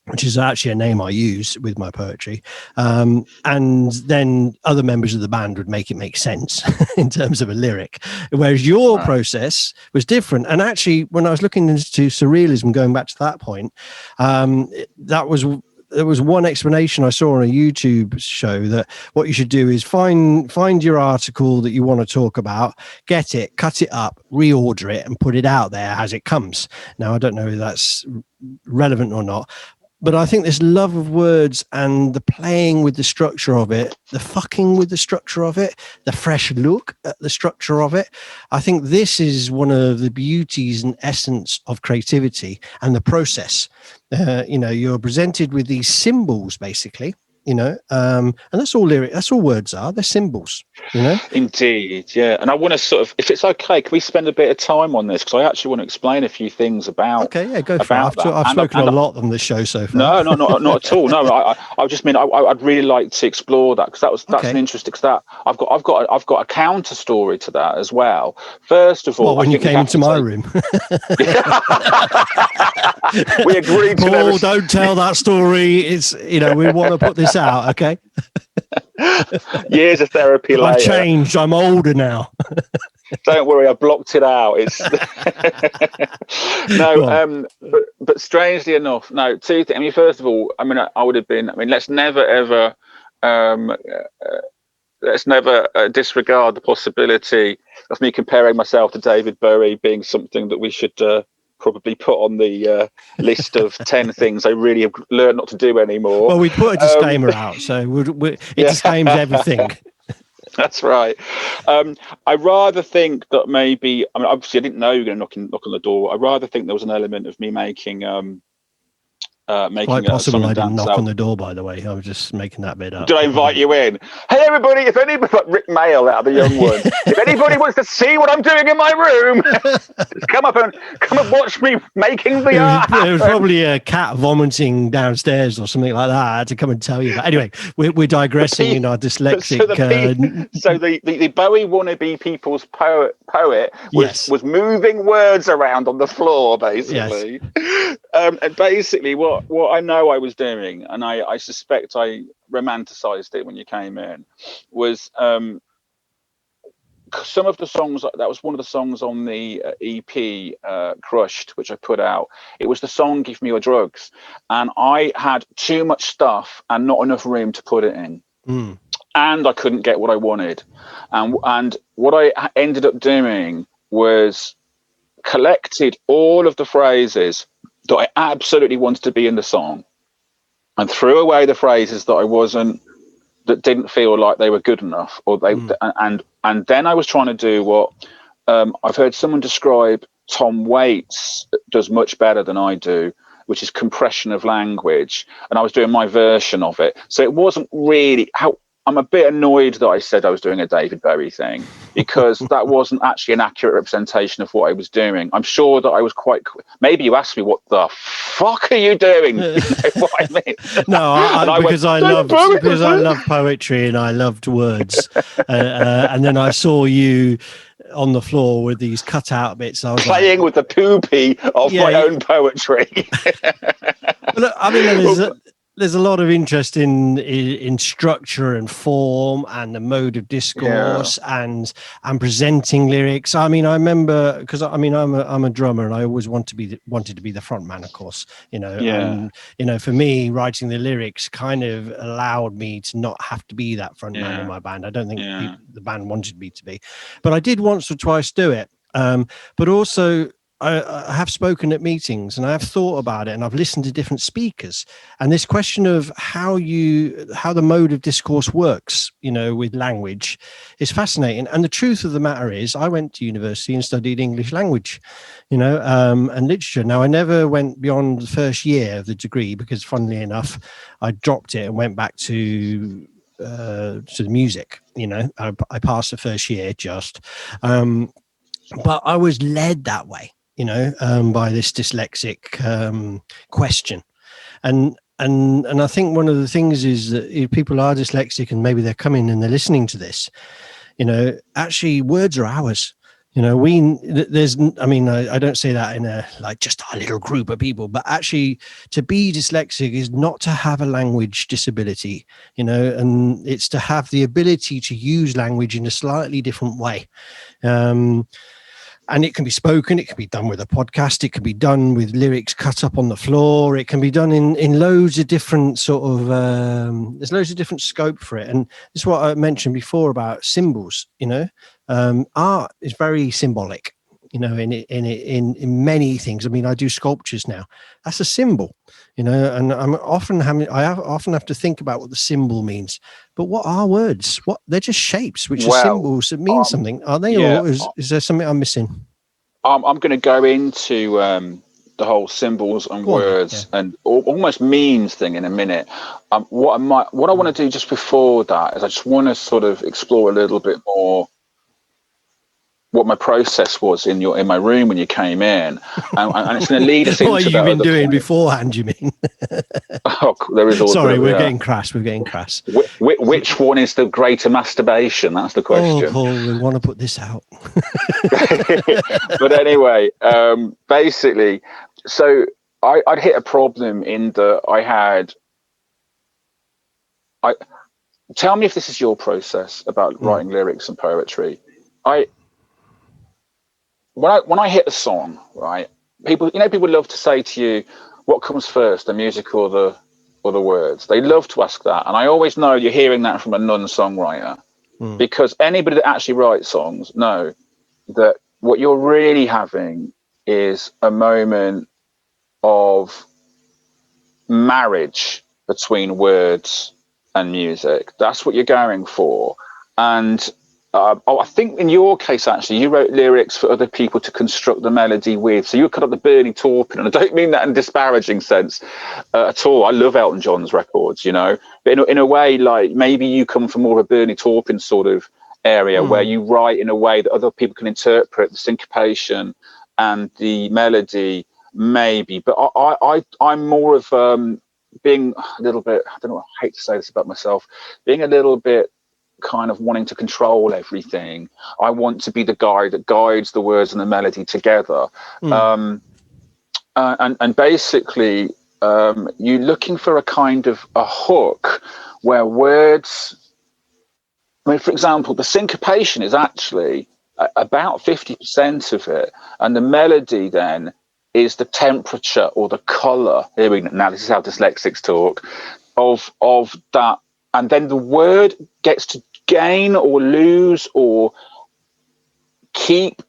which is actually a name I use with my poetry. And then other members of the band would make it make sense in terms of a lyric. Whereas your process was different. And actually, when I was looking into surrealism, going back to that point, there was one explanation I saw on a YouTube show that what you should do is find your article that you want to talk about, get it, cut it up, reorder it, and put it out there as it comes. Now, I don't know if that's relevant or not, But I think this love of words and the playing with the structure of it, the fucking with the structure of it, the fresh look at the structure of it, I think this is one of the beauties and essence of creativity and the process. You're presented with these symbols, basically, and that's all lyric. That's all words are. They're symbols, Indeed, yeah. And I want to sort of, if it's okay, can we spend a bit of time on this? Because I actually want to explain a few things about. Okay, yeah, go for it. I've spoken a lot on this show so far. No, not at all. No, I just mean I'd really like to explore that, because that's an interesting. Because I've got a counter story to that as well. First of all, when you came into my room, we agreed to Paul, never. Don't tell that story. It's we want to put this out, okay? Years of therapy later. I've changed. I'm older now. Don't worry, I blocked it out. It's no, but strangely enough, no. Two things. I mean, first of all, I mean, I would have been. I mean, let's never ever, disregard the possibility of me comparing myself to David Bowie being something that we should probably put on the list of 10 things I really have learned not to do anymore. Well, we put a disclaimer out, so it disclaims everything. That's right. I rather think that maybe, I mean, obviously I didn't know you were going to knock on the door. I rather think there was an element of me making quite possible I didn't knock on the door, by the way. I was just making that bit up. Did I invite you in? Hey everybody, if anybody, like Rick Mail out of the Young Ones, if anybody wants to see what I'm doing in my room, just come up and watch me making the art. There was probably a cat vomiting downstairs or something like that. I had to come and tell you that. Anyway, we're digressing in our dyslexic. So the Bowie wannabe people's poet was moving words around on the floor, basically. Yes. And basically what I know I was doing, and I suspect I romanticized it when you came in, was some of the songs. That was one of the songs on the EP Crushed, which I put out. It was the song Give Me Your Drugs, and I had too much stuff and not enough room to put it in. And I couldn't get what I wanted, and what I ended up doing was collected all of the phrases that I absolutely wanted to be in the song, and threw away the phrases that didn't feel like they were good enough, or they and then I was trying to do what I've heard someone describe Tom Waits does much better than I do, which is compression of language, and I was doing my version of it. So it wasn't really how. I'm a bit annoyed that I said I was doing a David Bowie thing, because that wasn't actually an accurate representation of what I was doing. I'm sure that I was quite. Maybe you asked me, "What the fuck are you doing?" You know what I mean? No, because I love poetry and I loved words, and then I saw you on the floor with these cutout bits. I was playing with the poopy of my own poetry. Look, I mean, there's a lot of interest in structure and form and the mode of discourse and presenting lyrics. I mean, I remember, because I mean, I'm a drummer and I always wanted to be the front man, of course, and, for me, writing the lyrics kind of allowed me to not have to be that front man in my band. I don't think the band wanted me to be, but I did once or twice do it. But also, I have spoken at meetings and I have thought about it, and I've listened to different speakers, and this question of how the mode of discourse works, with language is fascinating. And the truth of the matter is I went to university and studied English language, and literature. Now, I never went beyond the first year of the degree because, funnily enough, I dropped it and went back to the music. I passed the first year but I was led that way, by this dyslexic question. And I think one of the things is that if people are dyslexic and maybe they're coming and they're listening to this, actually words are ours. I don't say that in just a little group of people, but actually to be dyslexic is not to have a language disability, and it's to have the ability to use language in a slightly different way. And it can be spoken, it can be done with a podcast, it can be done with lyrics cut up on the floor, it can be done in loads of different sort of, there's loads of different scope for it. And this is what I mentioned before about symbols, art is very symbolic, you know, in many things. I mean, I do sculptures now. That's a symbol, you know, and I often have to think about what the symbol means. But what are words? They're just shapes, which are symbols that mean something. Are they, yeah, or is there something I'm missing? I'm going to go into the whole symbols and words and almost means thing in a minute. What I want to do just before that is I just want to sort of explore a little bit more what my process was in my room when you came in, and it's going to lead us into what you've been doing beforehand. You mean? Oh, there is all. Sorry, we're getting crass. We're getting crass. Which one is the greater masturbation? That's the question. Oh, Paul, we want to put this out. But anyway, basically, so I'd hit a problem in that tell me if this is your process about writing lyrics and poetry. When I hit a song, right? People love to say to you, what comes first, the music or the words? They love to ask that. And I always know you're hearing that from a non-songwriter, because anybody that actually writes songs know that what you're really having is a moment of marriage between words and music. That's what you're going for. And I think in your case, actually, you wrote lyrics for other people to construct the melody with. So you were kind of the Bernie Taupin, and I don't mean that in a disparaging sense at all. I love Elton John's records, you know, but in a way, like maybe you come from more of a Bernie Taupin sort of area where you write in a way that other people can interpret the syncopation and the melody, maybe. But I'm more of being a little bit, I don't know, I hate to say this about myself, being a little bit kind of wanting to control everything. I want to be the guy that guides the words and the melody together. And basically, you're looking for a kind of a hook where words, I mean, for example, the syncopation is actually about 50% of it. And the melody then is the temperature or the color. Here we go. Now, this is how dyslexics talk of that. And then the word gets to gain or lose or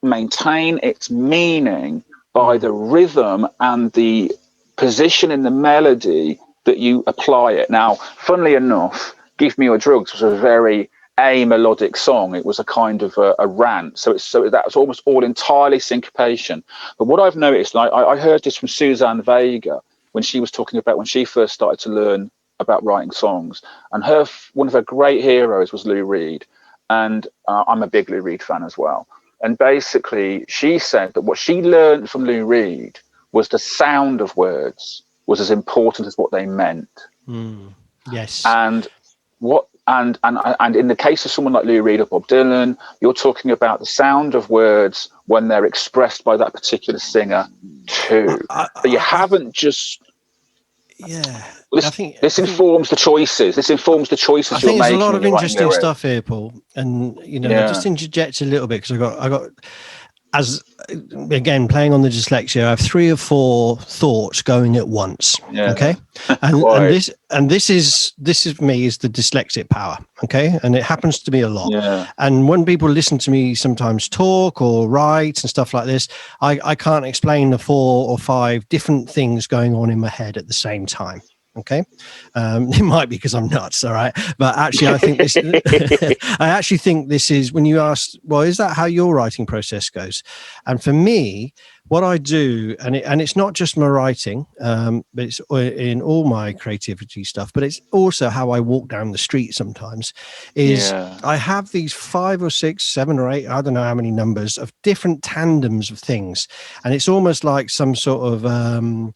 maintain its meaning by the rhythm and the position in the melody that you apply it. Now, funnily enough, Give Me Your Drugs was a very melodic song. It was a kind of a rant. So that was almost all entirely syncopation. But what I've noticed, and I heard this from Suzanne Vega when she was talking about when she first started to learn about writing songs, and one of her great heroes was Lou Reed, and I'm a big Lou Reed fan as well. And basically, she said that what she learned from Lou Reed was the sound of words was as important as what they meant. Yes. And in the case of someone like Lou Reed or Bob Dylan, you're talking about the sound of words when they're expressed by that particular singer too. But you haven't just. Yeah. This informs the choices. This informs the choices you're making. I think there's a lot of interesting stuff here, Paul. And, you know, just interject a little bit because I got, as again, playing on the dyslexia, I have 3 or 4 thoughts going at once. Yeah. Okay. And this is me is the dyslexic power. Okay. And it happens to me a lot. Yeah. And when people listen to me sometimes talk or write and stuff like this, I can't explain the 4 or 5 different things going on in my head at the same time. Okay. It might be because I'm nuts. All right. But actually, I actually think this is when you ask, well, is that how your writing process goes? And for me, what I do, and it's not just my writing, but it's in all my creativity stuff, but it's also how I walk down the street sometimes, is I have these 5 or 6, 7 or 8, I don't know how many numbers of different tandems of things. And it's almost like some sort of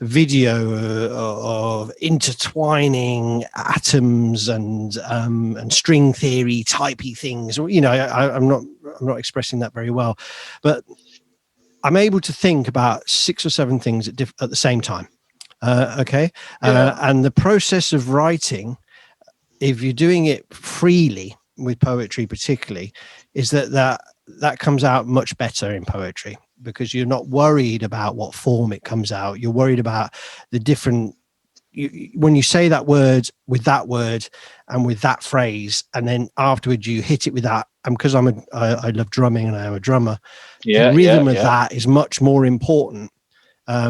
video of intertwining atoms and string theory typey things. You know, I'm not expressing that very well, but I'm able to think about 6 or 7 things at the same time. And the process of writing, if you're doing it freely with poetry particularly, is that comes out much better in poetry, because you're not worried about what form it comes out. You're worried about the different, when you say that word with that word and with that phrase, and then afterwards you hit it with that and because I love drumming and I am a drummer, Yeah, the rhythm yeah, of yeah. that is much more important,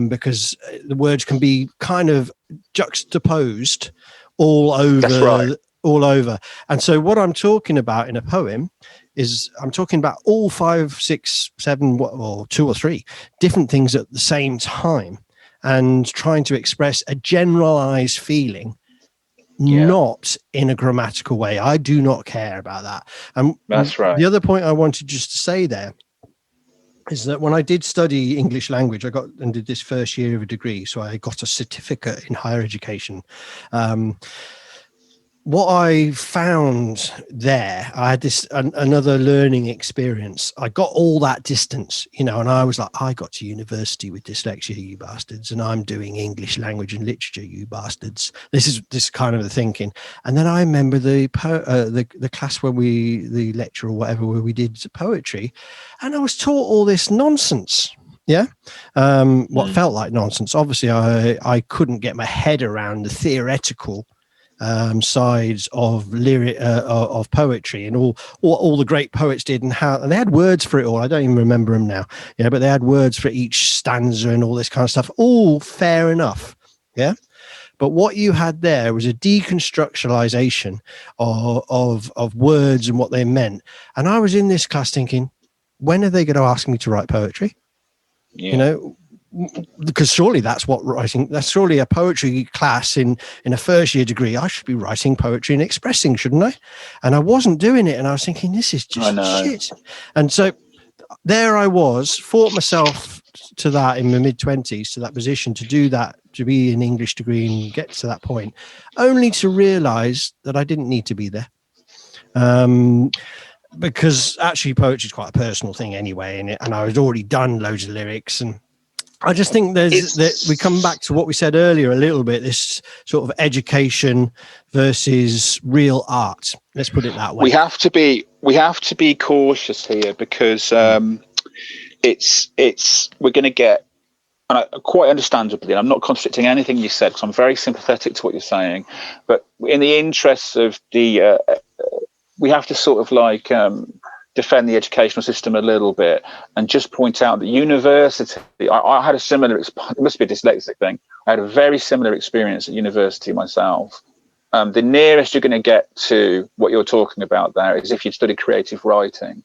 because the words can be kind of juxtaposed all over. That's right. All over. And so what I'm talking about in a poem is I'm talking about all 5, 6, 7, or 2 or 3 different things at the same time, and trying to express a generalized feeling, not in a grammatical way. I do not care about that. And That's right. the other point I wanted just to say there is that when I did study English language, I got and did this first year of a degree, so I got a certificate in higher education. What I found there, I had this another learning experience. I got all that distance, and I was like, I got to university with dyslexia, you bastards, and I'm doing English language and literature, you bastards. This is kind of the thinking. And then I remember the class where the lecture or whatever, where we did poetry, and I was taught all this nonsense. Yeah. What felt like nonsense. Obviously, I couldn't get my head around the theoretical sides of lyric of poetry and all the great poets did, and they had words for it all. I don't even remember them now. Yeah, but they had words for each stanza and all this kind of stuff. All fair enough. Yeah. But what you had there was a deconstructualization of words and what they meant. And I was in this class thinking, when are they going to ask me to write poetry? Yeah. Because surely that's surely a poetry class in a first year degree. I should be writing poetry and expressing, shouldn't I? And I wasn't doing it. And I was thinking, this is just shit. And so there I was, fought myself to that in my mid-20s, to that position, to do that, to be an English degree and get to that point, only to realize that I didn't need to be there. Because actually poetry is quite a personal thing anyway, and I had already done loads of lyrics, and I just think we come back to what we said earlier a little bit, this sort of education versus real art. Let's put it that way. We have to be cautious here, because we're going to get, and quite understandably, and I'm not contradicting anything you said, because I'm very sympathetic to what you're saying, but in the interests of we have to sort of defend the educational system a little bit, and just point out that university, I had a similar, it must be a dyslexic thing, I had a very similar experience at university myself. The nearest you're going to get to what you're talking about there is if you'd studied creative writing,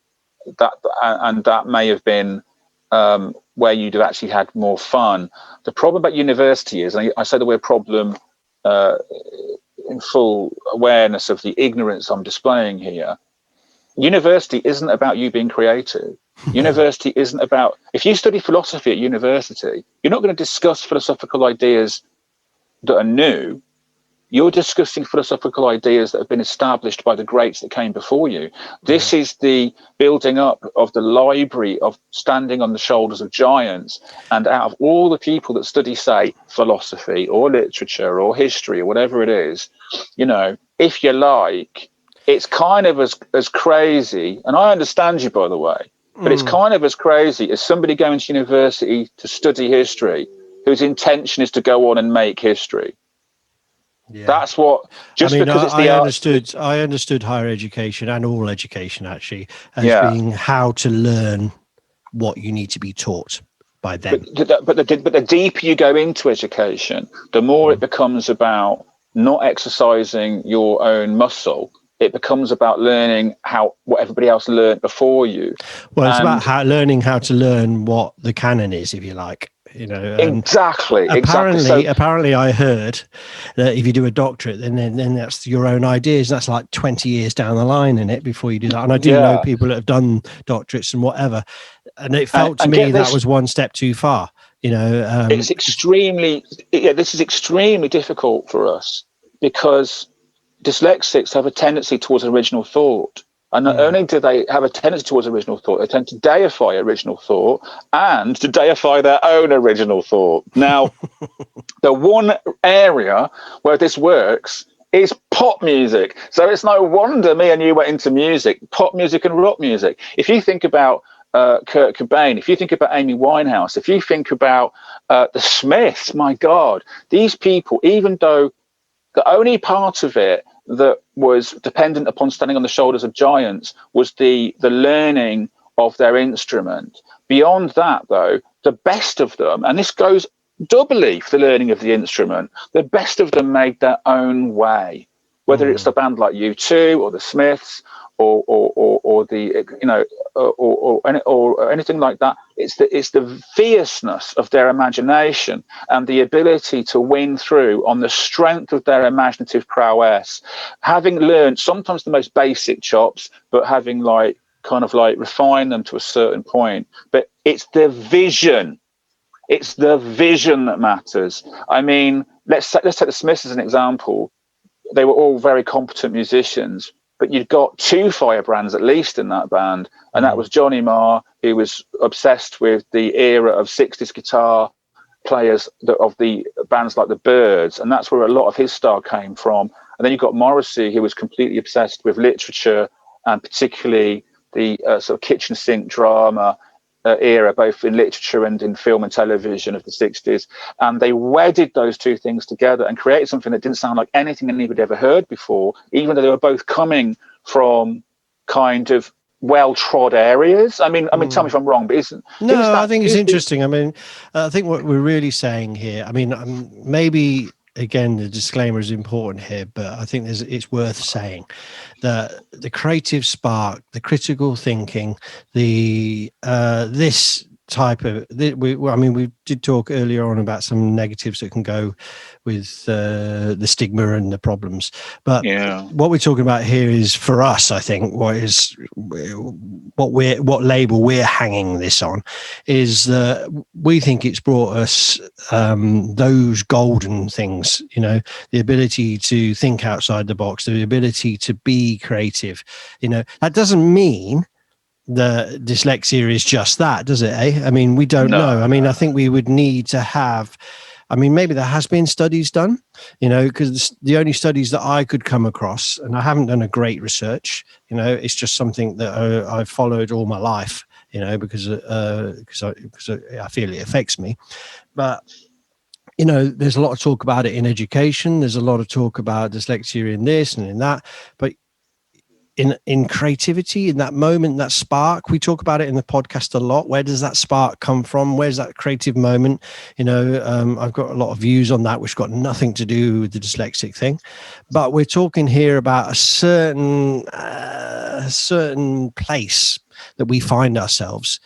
that may have been where you'd have actually had more fun. The problem about university is, and I say the word problem in full awareness of the ignorance I'm displaying here, university isn't about you being creative. University isn't about, if you study philosophy at university, you're not going to discuss philosophical ideas that are new. You're discussing philosophical ideas that have been established by the greats that came before you. This is the building up of the library of standing on the shoulders of giants. And out of all the people that study, say, philosophy or literature or history or whatever it is, if you like, it's kind of as crazy. And I understand you, by the way, but it's kind of as crazy as somebody going to university to study history whose intention is to go on and make history. Yeah. That's what. I understood higher education and all education actually as being how to learn what you need to be taught by them. But the deeper you go into education, the more it becomes about not exercising your own muscle. It becomes about learning what everybody else learned before you. Well, it's about learning how to learn what the canon is, if you like. Exactly. Apparently, I heard that if you do a doctorate, then that's your own ideas. That's like 20 years down the line in it before you do that. And I do know people that have done doctorates and whatever, and it felt to me that was one step too far. It's extremely. This is extremely difficult for us because dyslexics have a tendency towards original thought. And not only do they have a tendency towards original thought, they tend to deify original thought and to deify their own original thought. Now, the one area where this works is pop music. So it's no wonder me and you went into music, pop music and rock music. If you think about Kurt Cobain, if you think about Amy Winehouse, if you think about the Smiths, my God, these people, even though the only part of it that was dependent upon standing on the shoulders of giants was the learning of their instrument. Beyond that, though, the best of them, and this goes doubly for the learning of the instrument, the best of them made their own way. Whether it's a band like U2 or the Smiths or the or anything like that, it's the fierceness of their imagination and the ability to win through on the strength of their imaginative prowess, having learned sometimes the most basic chops, but having refined them to a certain point. But it's the vision. It's the vision that matters. I mean, let's take the Smiths as an example. They were all very competent musicians, but you've got two firebrands at least in that band, and that was Johnny Marr, who was obsessed with the era of 60s guitar players of the bands like the Byrds, and that's where a lot of his style came from. And then you've got Morrissey, who was completely obsessed with literature, and particularly the sort of kitchen sink drama era, both in literature and in film and television of the 60s. And they wedded those two things together and created something that didn't sound like anything anybody ever heard before, even though they were both coming from kind of well-trod areas. I mean, tell me if I'm wrong, but I think it's interesting. I mean, I think what we're really saying here, I mean, maybe again, the disclaimer is important here, but I think it's worth saying that the creative spark, the critical thinking, this type of, we did talk earlier on about some negatives that can go with the stigma and the problems, but what we're talking about here is, for us, I think what label we're hanging this on is that we think it's brought us those golden things, the ability to think outside the box, the ability to be creative. That doesn't mean the dyslexia is just that, does it? I mean, we don't know. I mean, I think we would need to have, maybe there has been studies done, because the only studies that I could come across, and I haven't done a great research, it's just something that I've followed all my life, because I feel it affects me. But there's a lot of talk about it in education. There's a lot of talk about dyslexia in this and in that, but in creativity, in that moment, that spark, we talk about it in the podcast a lot. Where does that spark come from? Where's that creative moment? I've got a lot of views on that, which got nothing to do with the dyslexic thing, but we're talking here about a certain place that we find ourselves,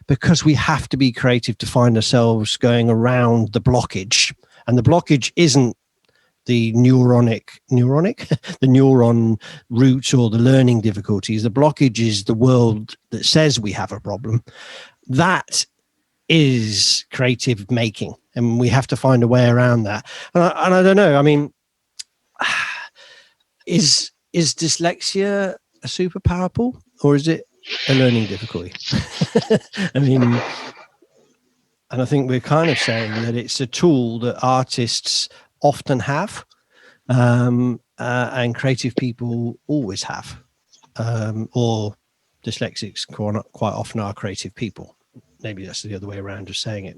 because we have to be creative to find ourselves going around the blockage, and the blockage isn't the neuron root or the learning difficulties. The blockage is the world that says we have a problem. That is creative making, and we have to find a way around that. And I don't know. I mean, is dyslexia a superpower, Paul, or is it a learning difficulty? I mean, and I think we're kind of saying that it's a tool that artists often have, and creative people always have, or dyslexics quite often are creative people. Maybe that's the other way around of saying it.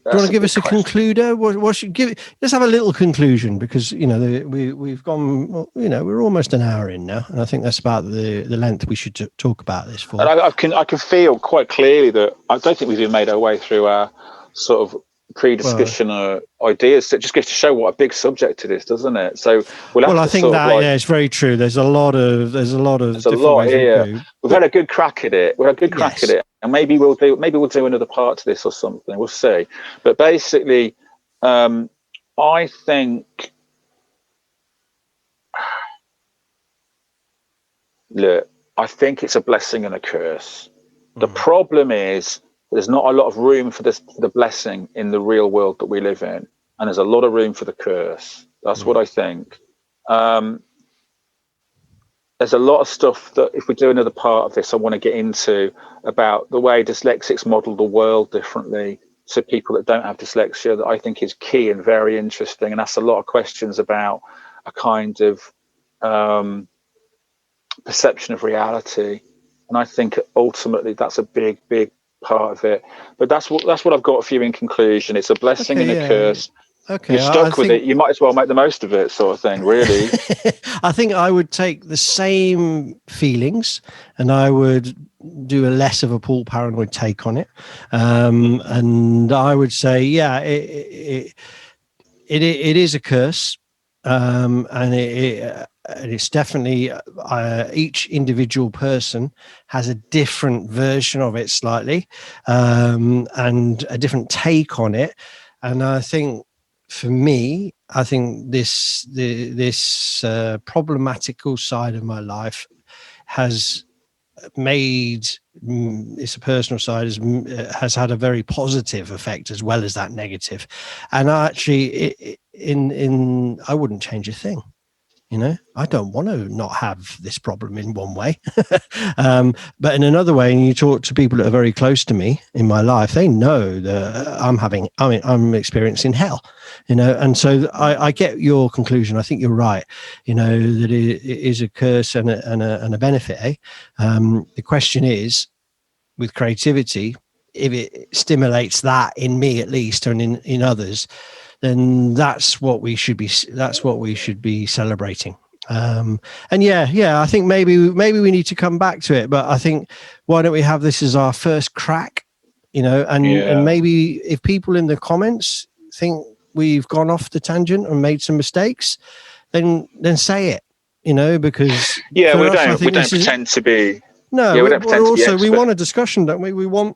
Do you want to give us a concluder? What should give it? Let's have a little conclusion, because we've gone. Well, we're almost an hour in now, and I think that's about the length we should talk about this for. And I can feel quite clearly that I don't think we've even made our way through our sort of pre-discussion ideas. So it just goes to show what a big subject it is, doesn't it? So I think that it's very true. There's a lot of different ways here. We've had a good crack at it. And maybe we'll do another part to this or something. We'll see. But basically, I think, I think it's a blessing and a curse. The problem is there's not a lot of room for the blessing in the real world that we live in, and there's a lot of room for the curse. That's what I think. There's a lot of stuff that, if we do another part of this, I want to get into about the way dyslexics model the world differently to people that don't have dyslexia, that I think is key and very interesting, and asks a lot of questions about a kind of perception of reality. And I think ultimately that's a big, big part of it. But that's what I've got for you in conclusion. It's a blessing and a curse. Okay, You're stuck with it. You might as well make the most of it, sort of thing, really. I think I would take the same feelings and I would do a less of a Paul paranoid take on it. And I would say, yeah, it is a curse. And it's definitely each individual person has a different version of it slightly, and a different take on it. And I think, for me, I think this problematical side of my life has made, it's a personal side, has had a very positive effect as well as that negative. And actually, I wouldn't change a thing. I don't want to not have this problem in one way. But in another way, and you talk to people that are very close to me in my life, they know that I'm experiencing hell, and so I get your conclusion. I think you're right, that it is a curse and a benefit. The question is, with creativity, if it stimulates that in me at least, and in others, then that's what we should be celebrating. And I think maybe we need to come back to it, but I think, why don't we have this as our first crack, and maybe if people in the comments think we've gone off the tangent and made some mistakes, then say it, because we don't pretend to be. No, we want a discussion, don't we? We want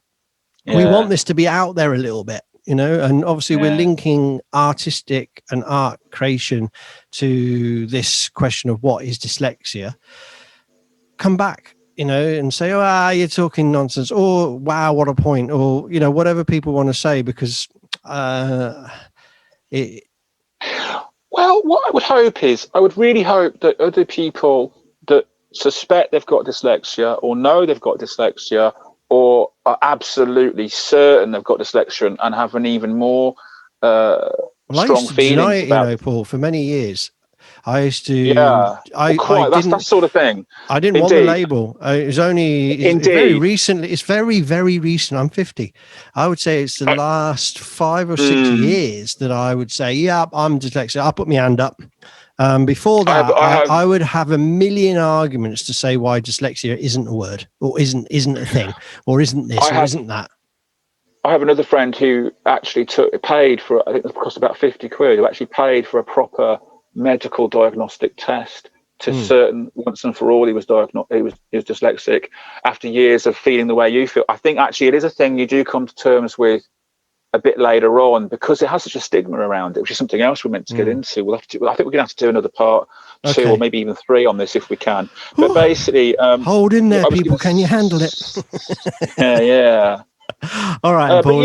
this to be out there a little bit. And obviously we're linking artistic and art creation to this question of what is dyslexia. Come back, and say, you're talking nonsense, or wow, what a point, or, whatever people want to say, because well, what I would hope is, I would really hope that other people that suspect they've got dyslexia or know they've got dyslexia or are absolutely certain they've got dyslexia and have an even more strong feeling about Paul, for many years. I used to. That sort of thing. I didn't want the label. It was only very recently. It's very, very recent. I'm 50. I would say it's the last 5 or 6 years that I would say, yeah, I'm dyslexic. I'll put my hand up. Before that, I would have a million arguments to say why dyslexia isn't a word, or isn't a thing, or isn't this, or isn't that. I have another friend who actually paid for, I think it cost about 50 quid, who actually paid for a proper medical diagnostic test to certain, once and for all, he was dyslexic, after years of feeling the way you feel. I think actually it is a thing you do come to terms with a bit later on, because it has such a stigma around it, which is something else we're meant to get into. I think we're going to have to do another part 2 or maybe even 3 on this if we can. But basically, hold in there, people. Can you handle it? Yeah. All right, Paul.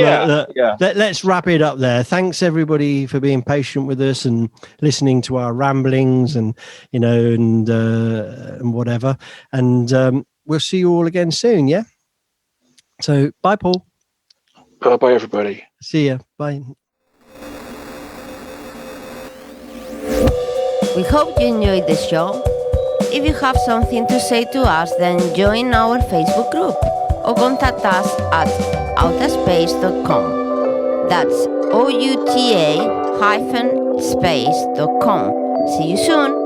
Let's wrap it up there. Thanks everybody for being patient with us and listening to our ramblings and whatever. And we'll see you all again soon. Yeah. So bye, Paul. Bye, everybody. See ya. Bye. We hope you enjoyed the show. If you have something to say to us, then join our Facebook group or contact us at outaspace.com. That's outa-space.com. See you soon.